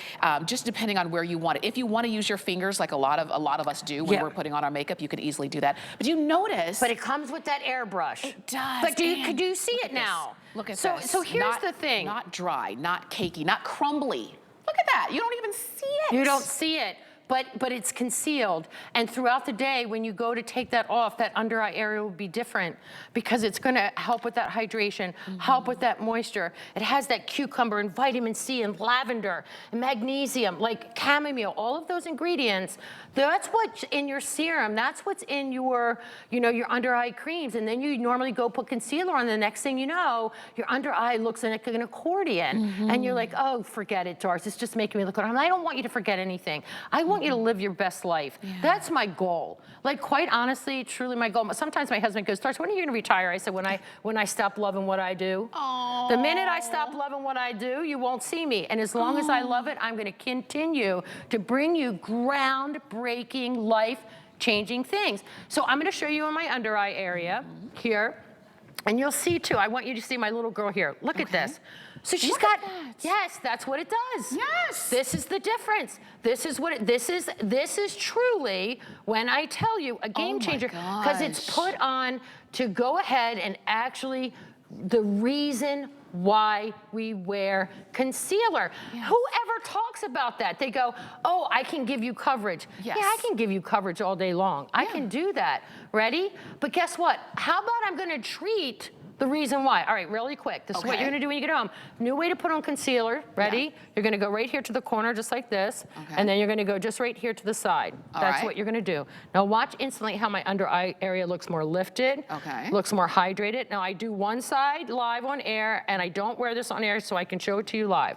just depending on where you want it. If you want to use your fingers, like a lot of us do when we're putting on our makeup, you could easily do that. But you notice. But it comes with that airbrush. It does. But could you see it now? Look at so, this. So here's the thing. Not dry, not cakey, not crumbly. Look at that. You don't even see it. You don't see it. But it's concealed. And throughout the day, when you go to take that off, that under eye area will be different because it's gonna help with that hydration, help with that moisture. It has that cucumber and vitamin C and lavender and magnesium, like chamomile, all of those ingredients. That's what's in your serum. That's what's in your, your under eye creams. And then you normally go put concealer on. The next thing you know, your under eye looks like an accordion. And you're like, oh, forget it, Doris. It's just making me look good. I don't want you to forget anything. I want you to live your best life. That's my goal. Like, quite honestly, truly my goal. Sometimes my husband goes, Doris, when are you gonna retire? I said, when I stop loving what I do. Aww. The minute I stop loving what I do, you won't see me. And as long as I love it, I'm gonna continue to bring you groundbreaking, life-changing things. So I'm gonna show you in my under eye area here. And you'll see too, I want you to see my little girl here. Look at this. So she's got, yes, that's what it does. Yes. This is the difference. This is what this is truly, when I tell you, a game changer. Because it's put on to go ahead and actually, the reason why we wear concealer. Whoever talks about that, they go, oh, I can give you coverage. Yeah, I can give you coverage all day long. I can do that. Ready? But guess what? How about I'm gonna treat the reason why. All right, really quick. This is what you're gonna do when you get home. New way to put on concealer. Ready? You're gonna go right here to the corner, just like this. And then you're gonna go just right here to the side. That's what you're gonna do. Now watch instantly how my under eye area looks more lifted. Looks more hydrated. Now I do one side live on air, and I don't wear this on air so I can show it to you live.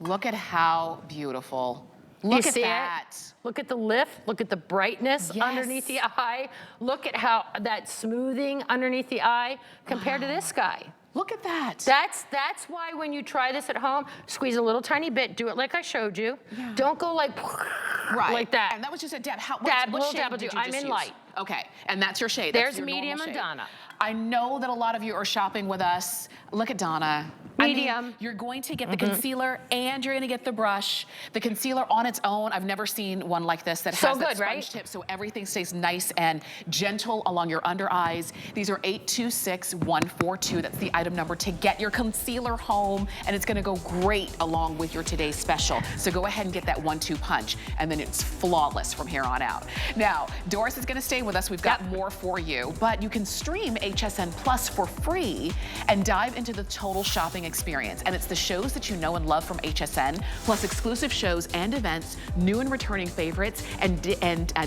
Look at how beautiful. Look at that. Look at the lift. Look at the brightness underneath the eye. Look at how that smoothing underneath the eye compared to this guy. Look at that. That's why when you try this at home, squeeze a little tiny bit. Do it like I showed you. Don't go like that. And that was just a dab. What shade did you use? I'm in light. Okay, and that's your shade. There's medium and Donna. I know that a lot of you are shopping with us. Look at Donna. Medium. I mean, you're going to get the concealer and you're going to get the brush. The concealer on its own, I've never seen one like this that has that sponge tip, so everything stays nice and gentle along your under eyes. These are 826142. That's the item number to get your concealer home, and it's going to go great along with your today's special. So go ahead and get that 1-2 punch, and then it's flawless from here on out. Now, Doris is going to stay with us. We've got more for you, but you can stream HSN Plus for free and dive into the total shopping experience. And it's the shows that you know and love from HSN, plus exclusive shows and events, new and returning favorites, and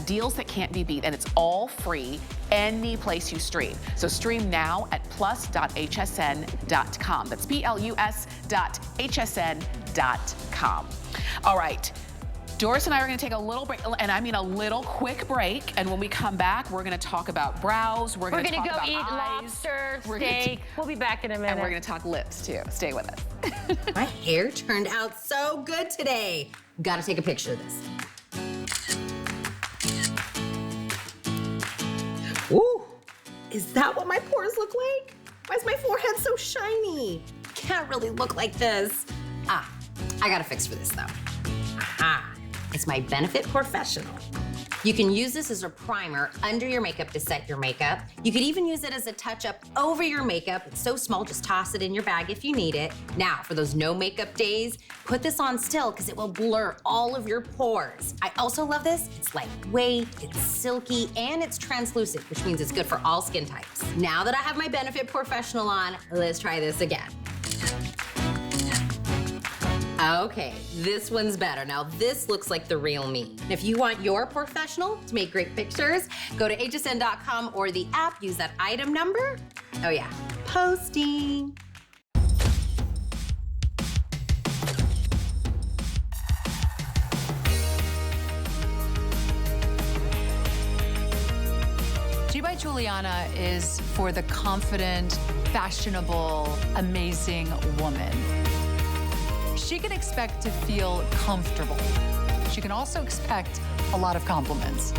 deals that can't be beat. And it's all free any place you stream. So stream now at plus.hsn.com. That's plus.hsn.com. All right. Doris and I are going to take a little break, and I mean a little quick break. And when we come back, we're going to talk about brows. We're going to talk go about eat eyes. lobster, steak. We'll be back in a minute. And we're going to talk lips too. Stay with us. My hair turned out so good today. Gotta take a picture of this. Ooh, is that what my pores look like? Why is my forehead so shiny? Can't really look like this. Ah, I got a fix for this though. Aha, it's my Benefit Professional. You can use this as a primer under your makeup to set your makeup. You could even use it as a touch-up over your makeup. It's so small, just toss it in your bag if you need it. Now, for those no makeup days, put this on still because it will blur all of your pores. I also love this. It's lightweight, it's silky, and it's translucent, which means it's good for all skin types. Now that I have my Benefit Professional on, let's try this again. Okay, this one's better. Now this looks like the real me. And if you want your professional to make great pictures, go to hsn.com or the app, use that item number. Oh yeah, posting. G by Juliana is for the confident, fashionable, amazing woman. She can expect to feel comfortable. She can also expect a lot of compliments.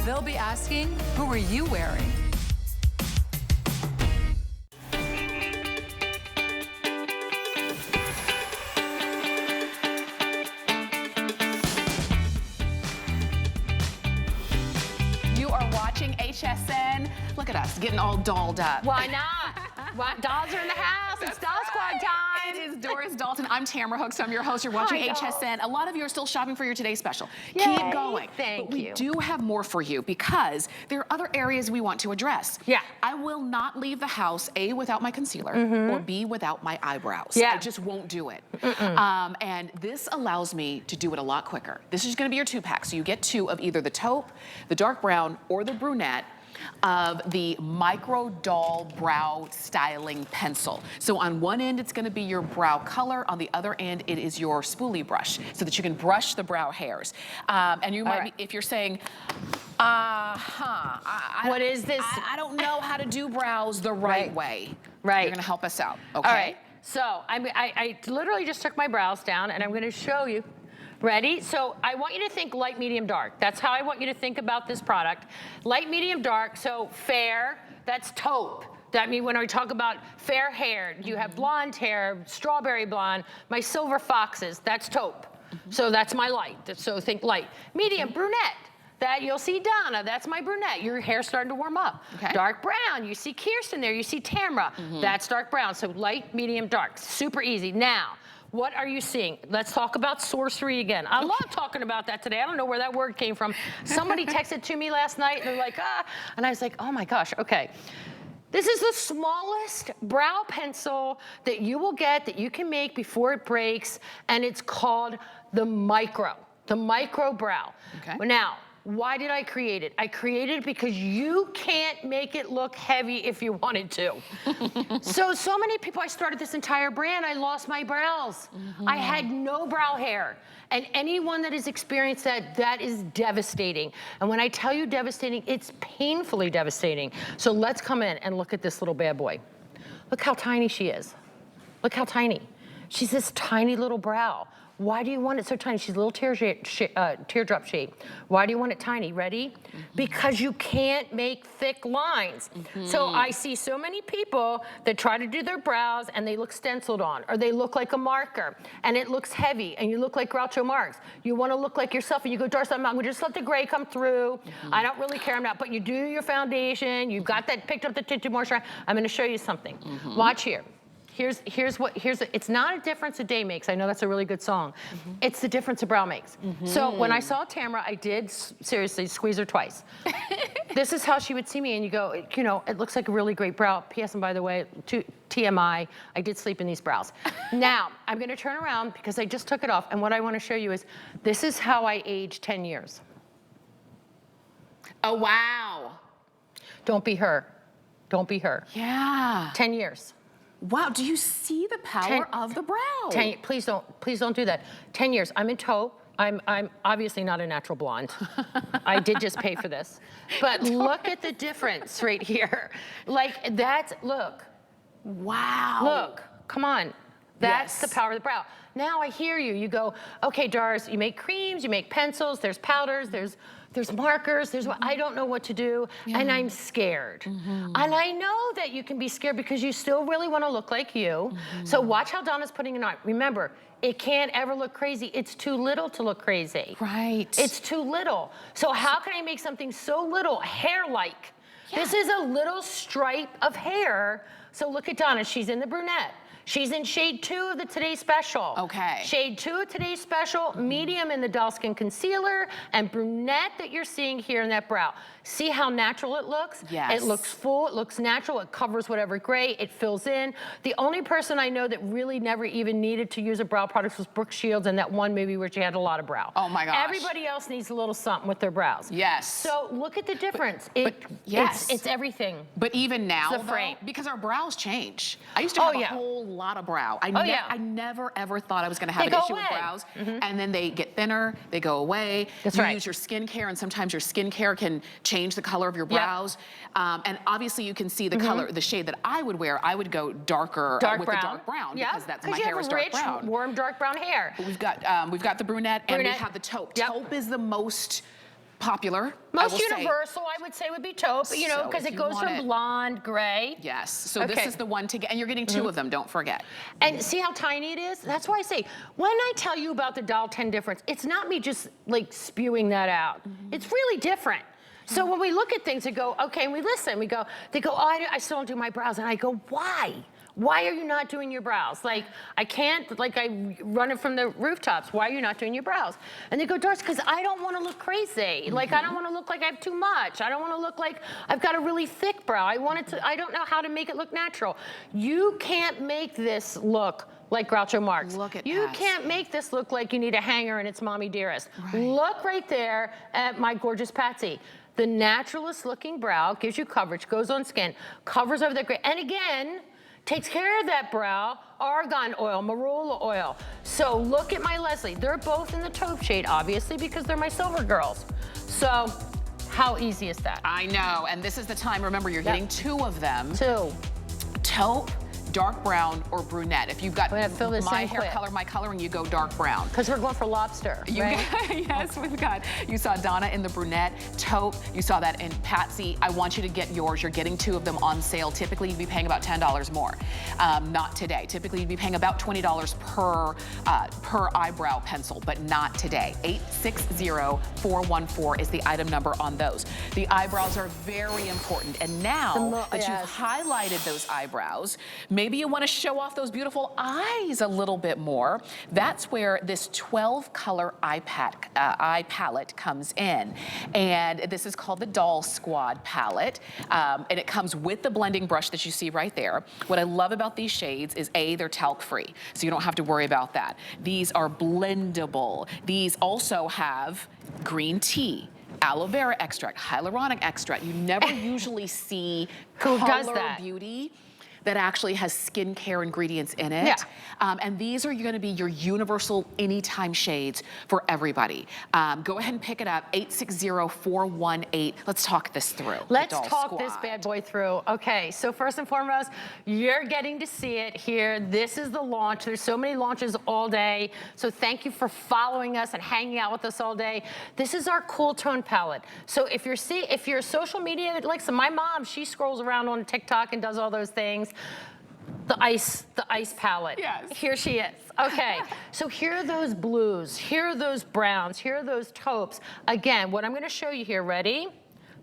They'll be asking, who are you wearing? You are watching HSN. Look at us getting all dolled up. Why not? Why, dolls are in the house. It's doll squad time. It is Doris Dalton. I'm Tamara Hooks. I'm your host. You're watching HSN. A lot of you are still shopping for your Today Special. Yay. Keep going. Thank you. But we do have more for you because there are other areas we want to address. Yeah. I will not leave the house, A, without my concealer, or B, without my eyebrows. Yeah. I just won't do it. And this allows me to do it a lot quicker. This is going to be your 2-pack. So you get 2 of either the taupe, the dark brown, or the brunette of the Micro Doll Brow Styling Pencil. So on one end, it's gonna be your brow color. On the other end, it is your spoolie brush so that you can brush the brow hairs. And you might be, if you're saying, what is this? I don't know how to do brows the right way. Right. You're gonna help us out, okay? All right, so I literally just took my brows down and I'm gonna show you. Ready? So I want you to think light, medium, dark. That's how I want you to think about this product. Light, medium, dark, so fair, that's taupe. That means when I talk about fair hair, you have blonde hair, strawberry blonde, my silver foxes, that's taupe. So that's my light, so think light. Medium, brunette. That you'll see Donna, that's my brunette. Your hair's starting to warm up. Okay. Dark brown, you see Kirsten there, you see Tamra, that's dark brown. So light, medium, dark, super easy. Now, what are you seeing? Let's talk about sorcery again. I love talking about that today. I don't know where that word came from. Somebody texted to me last night and they're like, and I was like, oh my gosh, okay. This is the smallest brow pencil that you will get, that you can make before it breaks, and it's called the Micro Brow. Okay. Now, why did I create it? I created it because you can't make it look heavy if you wanted to. so many people, I started this entire brand, I lost my brows. I had no brow hair. And anyone that has experienced that, that is devastating. And when I tell you devastating, it's painfully devastating. So let's come in and look at this little bad boy. Look how tiny she is. Look how tiny. She's this tiny little brow. Why do you want it so tiny? She's a little teardrop shape. Why do you want it tiny? Ready? Because you can't make thick lines. So I see so many people that try to do their brows and they look stenciled on, or they look like a marker and it looks heavy and you look like Groucho Marx. You want to look like yourself and you go, Doris, I'm gonna just let the gray come through. I don't really care, I'm not. But you do your foundation, you've got that, picked up the tinted moisturizer. I'm gonna show you something. Watch here. It's not a difference a day makes. I know that's a really good song. It's the difference a brow makes. So when I saw Tamara, I did seriously squeeze her twice. This is how she would see me, and you go, you know, it looks like a really great brow. P.S. and by the way, TMI, I did sleep in these brows. Now, I'm gonna turn around because I just took it off, and what I wanna show you is, this is how I aged 10 years. Oh, wow. Don't be her. Don't be her. Yeah. 10 years. Wow, do you see the power of the brow? Please don't do that. 10 years, I'm in taupe. I'm obviously not a natural blonde. I did just pay for this. But look at the difference right here. Like look. Wow. Look, come on. That's the power of the brow. Now I hear you. You go, okay, Doris, you make creams, you make pencils, there's powders, there's markers, there's what, I don't know what to do, and I'm scared. And I know that you can be scared because you still really want to look like you. So watch how Donna's putting it on. Remember, it can't ever look crazy. It's too little to look crazy. Right. It's too little. So how can I make something so little, hair-like? This is a little stripe of hair. So look at Donna, she's in the brunette. She's in shade 2 of the Today Special. Okay. Shade 2 of Today's Special, medium in the Doll Skin Concealer, and brunette that you're seeing here in that brow. See how natural it looks? Yes. It looks full, it looks natural, it covers whatever gray, it fills in. The only person I know that really never even needed to use a brow product was Brooke Shields in that one movie where she had a lot of brow. Oh my gosh. Everybody else needs a little something with their brows. Yes. So look at the difference. Yes. It's everything. But even now, It's the frame. though, because our brows change. I used to have a whole lot of brow. I never ever thought I was gonna have an issue with brows. And then they get thinner, they go away. That's you right. use your skincare, and sometimes your skincare can change the color of your brows. And obviously you can see the color, the shade that I would wear. I would go darker with the dark brown because that's my hair is dark brown. You have rich, warm, dark brown hair. We've got the brunette, and we have the taupe. Taupe is the most popular. Most universal, I would say, would be taupe, you know, because it goes from blonde, gray. Yes, so this is the one to get, and you're getting 2 of them, don't forget. And see how tiny it is? That's why I say, when I tell you about the Doll 10 difference, it's not me just like spewing that out. It's really different. So when we look at things and go, okay, and we listen, they go, oh, I still don't do my brows. And I go, why? Why are you not doing your brows? Like, I can't, like I run it from the rooftops. Why are you not doing your brows? And they go, Doris, because I don't want to look crazy. Like, I don't want to look like I have too much. I don't want to look like I've got a really thick brow. I don't know how to make it look natural. You can't make this look like Groucho Marx. Look at You can't make this look like you need a hanger and it's Mommy Dearest. Look right there at my gorgeous Patsy. The naturalist looking brow gives you coverage, goes on skin, covers over that gray. And again, takes care of that brow, argan oil, marula oil. So look at my Leslie. They're both in the taupe shade, obviously, because they're my silver girls. So how easy is that? I know, and this is the time, remember, you're getting 2 of them. 2. Taupe, dark brown, or brunette. If you've got my hair quick. color, my coloring, you go dark brown. Because we're going for lobster, right? Yes, you saw Donna in the brunette, taupe, you saw that in Patsy. I want you to get yours. You're getting 2 of them on sale. Typically, you'd be paying about $10 more. Not today. Typically, you'd be paying about $20 per eyebrow pencil, but not today. 860-414 is the item number on those. The eyebrows are very important, and now that you've highlighted those eyebrows, maybe you want to show off those beautiful eyes a little bit more. That's where this 12-color eye palette comes in. And this is called the Doll Squad palette. And it comes with the blending brush that you see right there. What I love about these shades is A, they're talc-free, so you don't have to worry about that. These are blendable. These also have green tea, aloe vera extract, hyaluronic extract. You never usually see color beauty that actually has skincare ingredients in it. And these are gonna be your universal anytime shades for everybody. Go ahead and pick it up, 860-418. Let's talk this through. Let's talk this bad boy through. Okay, so first and foremost, you're getting to see it here. This is the launch. There's so many launches all day. So thank you for following us and hanging out with us all day. This is our cool tone palette. So if you're social media, like my mom, she scrolls around on TikTok and does all those things. The ice palette. Yes. Here she is. Okay, so here are those blues, here are those browns, here are those taupes. Again, what I'm gonna show you here, ready?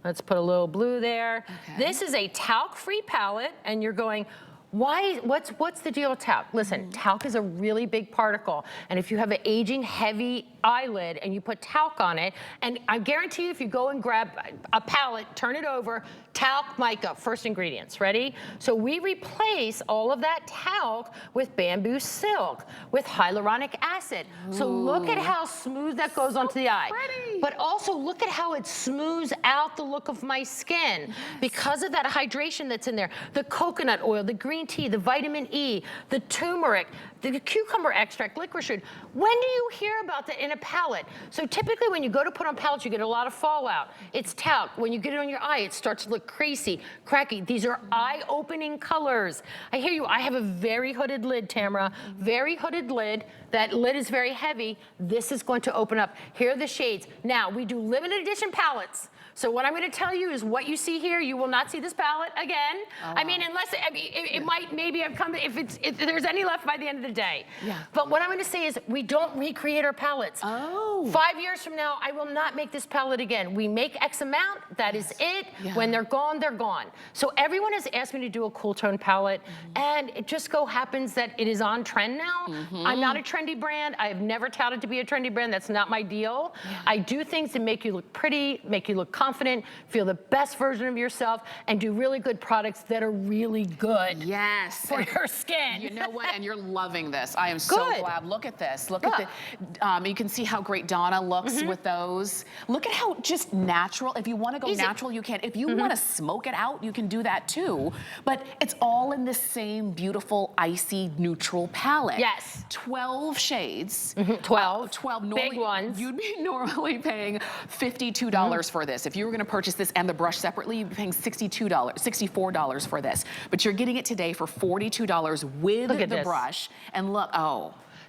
Let's put a little blue there. This is a talc-free palette, and you're going, What's the deal with talc? Listen, talc is a really big particle, and if you have an aging, heavy eyelid and you put talc on it, and I guarantee you if you go and grab a palette, turn it over, talc, mica, first ingredients, ready? So we replace all of that talc with bamboo silk, with hyaluronic acid. So look at how smooth that goes onto the eye. Pretty. But also look at how it smooths out the look of my skin because of that hydration that's in there. The coconut oil, the green tea, the vitamin E, the turmeric, the cucumber extract, licorice root. When do you hear about that in a palette? So typically when you go to put on palettes, you get a lot of fallout. It's talc. When you get it on your eye, it starts to look crazy, cracky. These are eye-opening colors. I hear you. I have a very hooded lid, Tamara. Very hooded lid. That lid is very heavy. This is going to open up. Here are the shades. Now, we do limited edition palettes. So what I'm going to tell you is what you see here, you will not see this palette again. Oh, I mean, unless it might maybe have come if there's any left by the end of the day. Yeah. But what I'm going to say is we don't recreate our palettes. Oh. 5 years from now, I will not make this palette again. We make X amount. That is it. Yeah. When they're gone, they're gone. So everyone has asked me to do a cool tone palette, and it just so happens that it is on trend now. I'm not a trendy brand. I have never touted to be a trendy brand. That's not my deal. I do things to make you look pretty, make you look confident, feel the best version of yourself, and do really good products that are really good. Yes. For your skin. You know what? And you're loving this. I am so Good. glad. Look at this. Look at the, you can see how great Donna looks with those. Look at how just natural. If you want to go natural, you can. If you want to smoke it out, you can do that too. But it's all in the same beautiful, icy, neutral palette. Yes. 12 shades. 12. 12. Normally, Big ones. You'd be normally paying $52 for this. If you were going to purchase this and the brush separately, you'd be paying $64 for this. But you're getting it today for $42 with the brush. And look,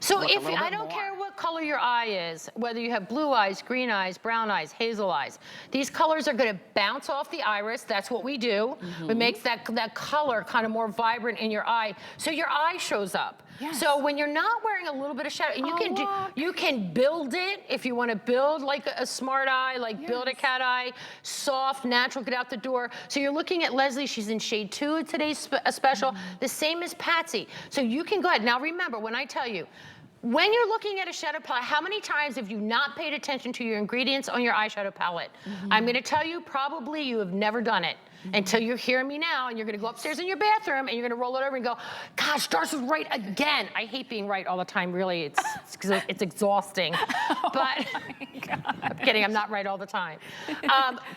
So look, if I don't care what color your eye is, whether you have blue eyes, green eyes, brown eyes, hazel eyes, these colors are going to bounce off the iris. That's what we do. It makes that color kind of more vibrant in your eye, so your eye shows up. Yes. So when you're not wearing a little bit of shadow, and you can build it if you want to build like a smart eye, like build a cat eye, soft, natural, get out the door. So you're looking at Leslie. She's in shade 2 of today's special. The same as Patsy. So you can go ahead. Now remember, when I tell you, when you're looking at a shadow palette, how many times have you not paid attention to your ingredients on your eyeshadow palette? I'm going to tell you, probably you have never done it. Until you hear me now, and you're going to go upstairs in your bathroom and you're going to roll it over and go, gosh, Doris was right again. I hate being right all the time, really. It's exhausting. But I'm kidding, I'm not right all the time.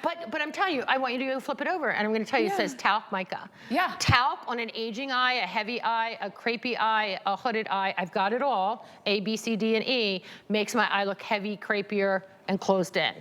But I'm telling you, I want you to go flip it over, and I'm going to tell you, it says talc mica. Yeah. Talc on an aging eye, a heavy eye, a crepey eye, a hooded eye. I've got it all. A, B, C, D, and E makes my eye look heavy, crepier, and closed in.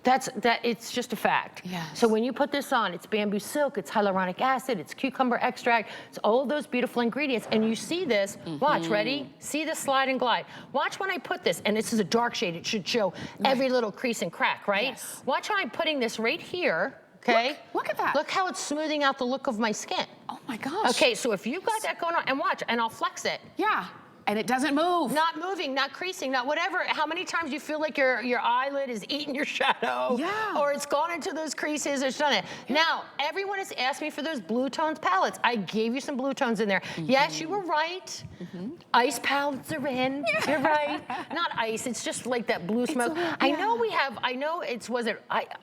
It's just a fact. Yes. So when you put this on, it's bamboo silk, it's hyaluronic acid, it's cucumber extract, it's all of those beautiful ingredients. And you see this, watch, ready? See the slide and glide. Watch when I put this, and this is a dark shade, it should show every little crease and crack, right? Yes. Watch how I'm putting this right here, okay? Look at that. Look how it's smoothing out the look of my skin. Oh my gosh. Okay, so if you've got that going on, and watch, and I'll flex it. Yeah. And it doesn't move. Not moving, not creasing, not whatever. How many times you feel like your eyelid is eating your shadow? Yeah. Or it's gone into those creases, it's done it. Yeah. Now, everyone has asked me for those blue tones palettes. I gave you some blue tones in there. Yes, you were right. Ice palettes are in. You're right. Not ice, it's just like that blue smoke. I know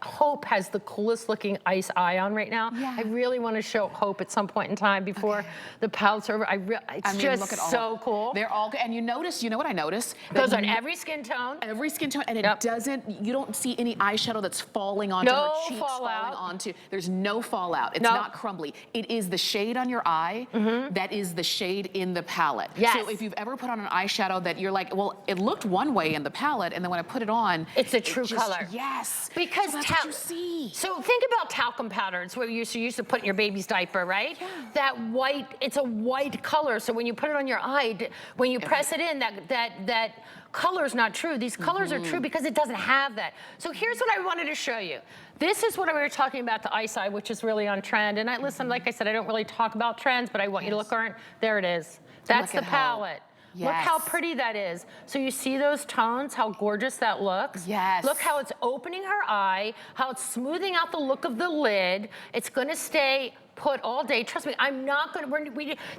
Hope has the coolest looking ice eye on right now. Yeah. I really want to show Hope at some point in time before the palettes are over. It's just look at all so cool. They're all good. And you know what I notice? Goes on every skin tone. Every skin tone, and it doesn't, you don't see any eyeshadow that's falling onto her cheeks, fallout. falling onto, there's no fallout. It's not crumbly. It is the shade on your eye that is the shade in the palette. Yes. So if you've ever put on an eyeshadow that you're like, well, it looked one way in the palette, and then when I put it on, it's a true color. Yes. Because so that's what you see. So think about talcum powder. It's what you used to put in your baby's diaper, right? Yeah. That white, it's a white color. So when you put it on your eye, when you press it in, that color's not true. These colors are true because it doesn't have that. So here's what I wanted to show you. This is what we were talking about, the ice eye, which is really on trend. And listen, like I said, I don't really talk about trends, but I want you to look current. There it is. That's the palette. Look how Yes. pretty that is. So you see those tones, how gorgeous that looks? Yes. Look how it's opening her eye, how it's smoothing out the look of the lid. It's gonna stay put all day. Trust me, I'm not gonna,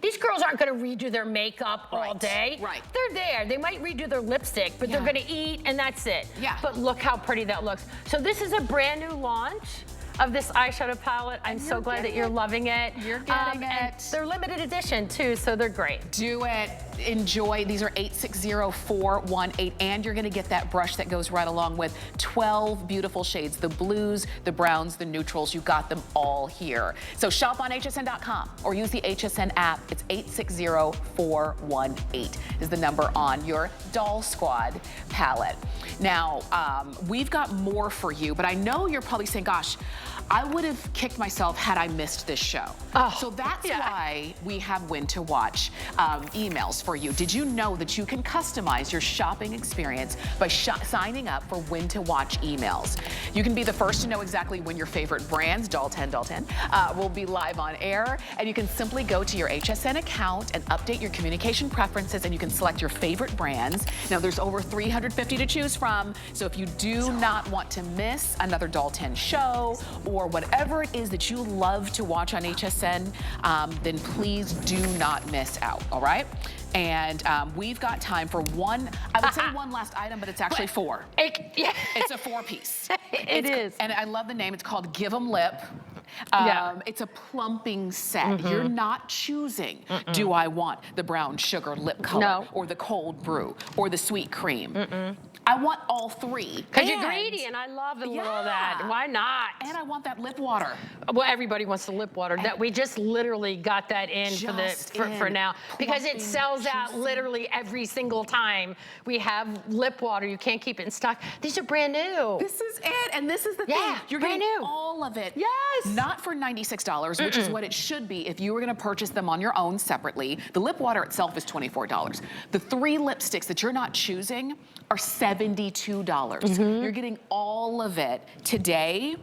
these girls aren't gonna redo their makeup all Right, day. right. They're there. They might redo their lipstick, but they're gonna eat and that's it. Yeah. But look how pretty that looks. So this is a brand new launch of this eyeshadow palette. I'm so glad that you're loving it. You're getting and it. they're limited edition too, so they're great. Do it. Enjoy. These are 860418, and you're gonna get that brush that goes right along with 12 beautiful shades, the blues, the browns, the neutrals. You got them all here. So shop on hsn.com or use the HSN app. It's 860418 is the number on your Doll Squad palette. Now, we've got more for you, but I know you're probably saying, gosh, I would have kicked myself had I missed this show. So that's why we have when to watch emails for you. Did you know that you can customize your shopping experience by signing up for when to watch emails? You can be the first to know exactly when your favorite brands, Dalton, will be live on air. And you can simply go to your HSN account and update your communication preferences, and you can select your favorite brands. Now there's over 350 to choose from. So if you do not want to miss another Dalton show or whatever it is that you love to watch on HSN, then please do not miss out, all right? And we've got time for one, I would say one last item, but it's actually four. It's a four-piece. It is. And I love the name. It's called Give 'em Lip. It's a plumping set. You're not choosing, do I want the brown sugar lip color or the cold brew or the sweet cream? I want all three. Because you're greedy, and I love a little of that. Why not? And I want that lip water. Well, everybody wants the lip water. That we just literally got that in for now because it sells out literally every single time we have lip water. You can't keep it in stock. These are brand new. This is it, and this is the thing. You're brand getting new. all of it. Yes. Not for $96, which is what it should be if you were going to purchase them on your own separately. The lip water itself is $24. The 3 lipsticks that you're not choosing are $72. You're getting all of it today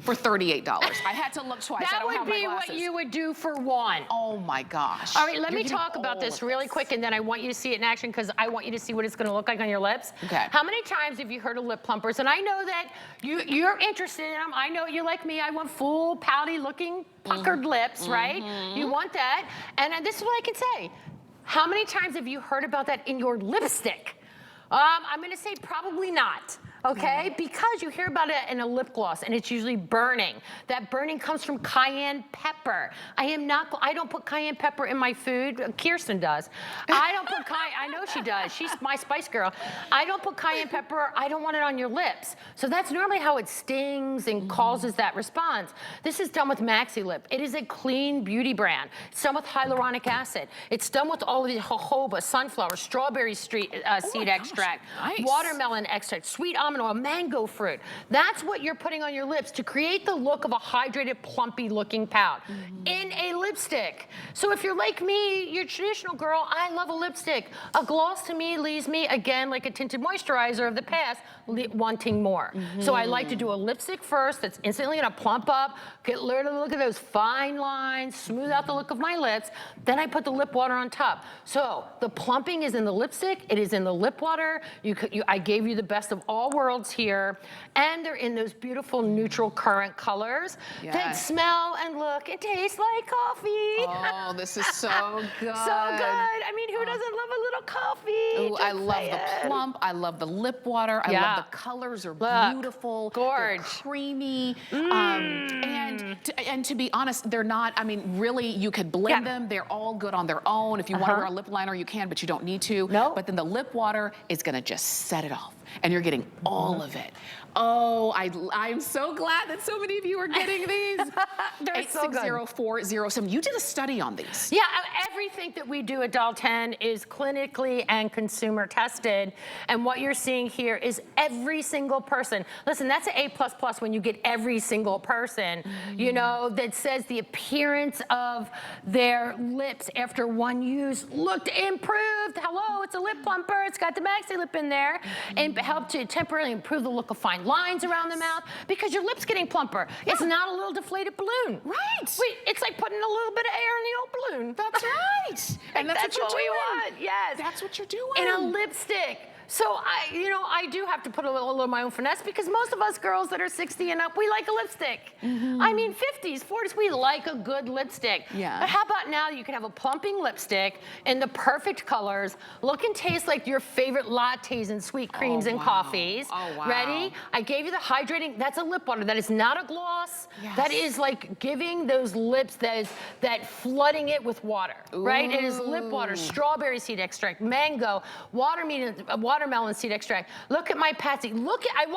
for $38. I had to look twice. I That don't have would my be glasses. what you would do for one. Oh my gosh. All right, let me You're getting talk about all this of really quick, and then I want you to see it in action because I want you to see what it's going to look like on your lips. Okay. How many times have you heard of lip plumpers? And I know that you're interested in them. I know you're like me. I want full, pouty-looking, puckered lips, right? You want that. And this is what I can say. How many times have you heard about that in your lipstick? I'm going to say probably not. Okay, because you hear about it in a lip gloss and it's usually burning. That burning comes from cayenne pepper. I don't put cayenne pepper in my food. Kirsten does. I don't put I know she does. She's my spice girl. I don't put cayenne pepper. I don't want it on your lips. So that's normally how it stings and causes that response. This is done with Maxi Lip. It is a clean beauty brand. It's done with hyaluronic acid. It's done with all of the jojoba, sunflower, strawberry seed extract, watermelon extract, sweet almond oil, mango fruit. That's what you're putting on your lips to create the look of a hydrated, plumpy looking pout in a lipstick. So if you're like me, you're a traditional girl, I love a lipstick. A gloss to me leaves me, again, like a tinted moisturizer of the past, wanting more. So I like to do a lipstick first that's instantly gonna plump up, learn to look at those fine lines, smooth out the look of my lips, then I put the lip water on top. So the plumping is in the lipstick, it is in the lip water. I gave you the best of all worlds here, and they're in those beautiful neutral current colors that smell and look and taste like coffee. Oh, this is so good. So good. I mean, who doesn't love a little coffee? Ooh, I love the plump. I love the lip water. I love the colors are beautiful. Gorge. They're creamy. And to be honest, they're not, I mean, really, you could blend them. They're all good on their own. If you want to wear a lip liner, you can, but you don't need to. No. But then the lip water is going to just set it off. And you're getting all of it. Oh, I'm so glad that so many of you are getting these. They're so good. 860407. You did a study on these. Yeah, everything that we do at Dalton is clinically and consumer tested. And what you're seeing here is every single person. Listen, that's an A++ when you get every single person, you know, that says the appearance of their lips after one use looked improved. Hello, it's a lip plumper. It's got the Maxi Lip in there and helped to temporarily improve the look of fine have lines around the mouth because your lip's getting plumper. Yeah. It's not a little deflated balloon. Right. Wait, it's like putting a little bit of air in the old balloon. That's right. And that's what we want. Yes. That's what you're doing. In a lipstick. So I do have to put a little of my own finesse because most of us girls that are 60 and up, we like a lipstick. I mean, 50s, 40s, we like a good lipstick. Yeah. But how about now you can have a plumping lipstick in the perfect colors, look and taste like your favorite lattes and sweet creams and coffees. Oh, wow. Ready? I gave you the hydrating, that's a lip water. That is not a gloss. Yes. That is like giving those lips, that flooding it with water, right? It is lip water, strawberry seed extract, mango, watermelon seed extract. Look at my Patsy. Look at,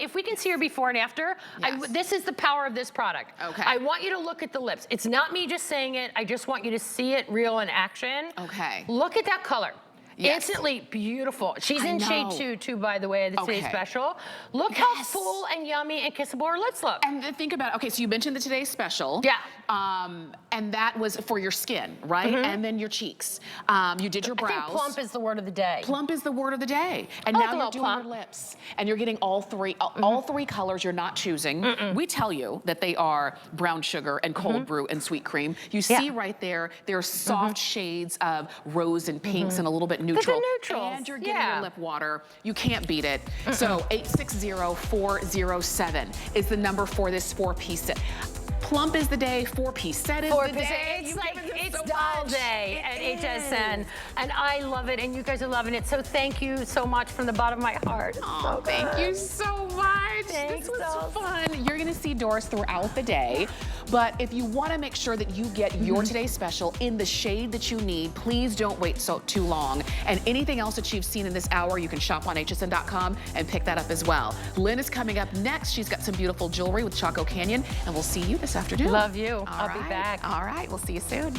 if we can see her before and after, Yes. this is the power of this product. Okay. I want you to look at the lips. It's not me just saying it. I just want you to see it real in action. Okay. Look at that color. Yes. Instantly beautiful. She's I in shade know. 2, by the way, the today's special. Look how full and yummy and kissable her lips look. And then think about, okay, so you mentioned the today's special. Yeah. And that was for your skin, right? And then your cheeks. You did your brows. I think plump is the word of the day. Plump is the word of the day. And I now like a you're little doing plump. your lips. And you're getting all three colors you're not choosing. We tell you that they are brown sugar and cold brew and sweet cream. You see right there, they're soft shades of rose and pinks and a little bit neutral. neutrals. And you're getting your lip water. You can't beat it. So 860-407 is the number for this 4-piece set. Plump is the day, 4-piece set is the day. It's like, it's doll day at HSN. And I love it, and you guys are loving it. So thank you so much from the bottom of my heart. Oh, thank you so much. Thanks, this was dolls. fun. You're gonna see Doris throughout the day. But if you wanna make sure that you get your today's special in the shade that you need, please don't wait too long. And anything else that you've seen in this hour, you can shop on hsn.com and pick that up as well. Lynn is coming up next. She's got some beautiful jewelry with Chaco Canyon, and we'll see you this afternoon. Love you. All I'll be right. back. All right, we'll see you soon.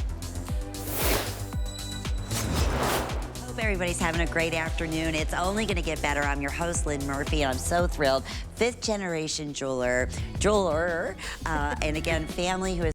Hope everybody's having a great afternoon. It's only going to get better. I'm your host, Lynn Murphy, and I'm so thrilled. 5th generation jeweler, and again, family who has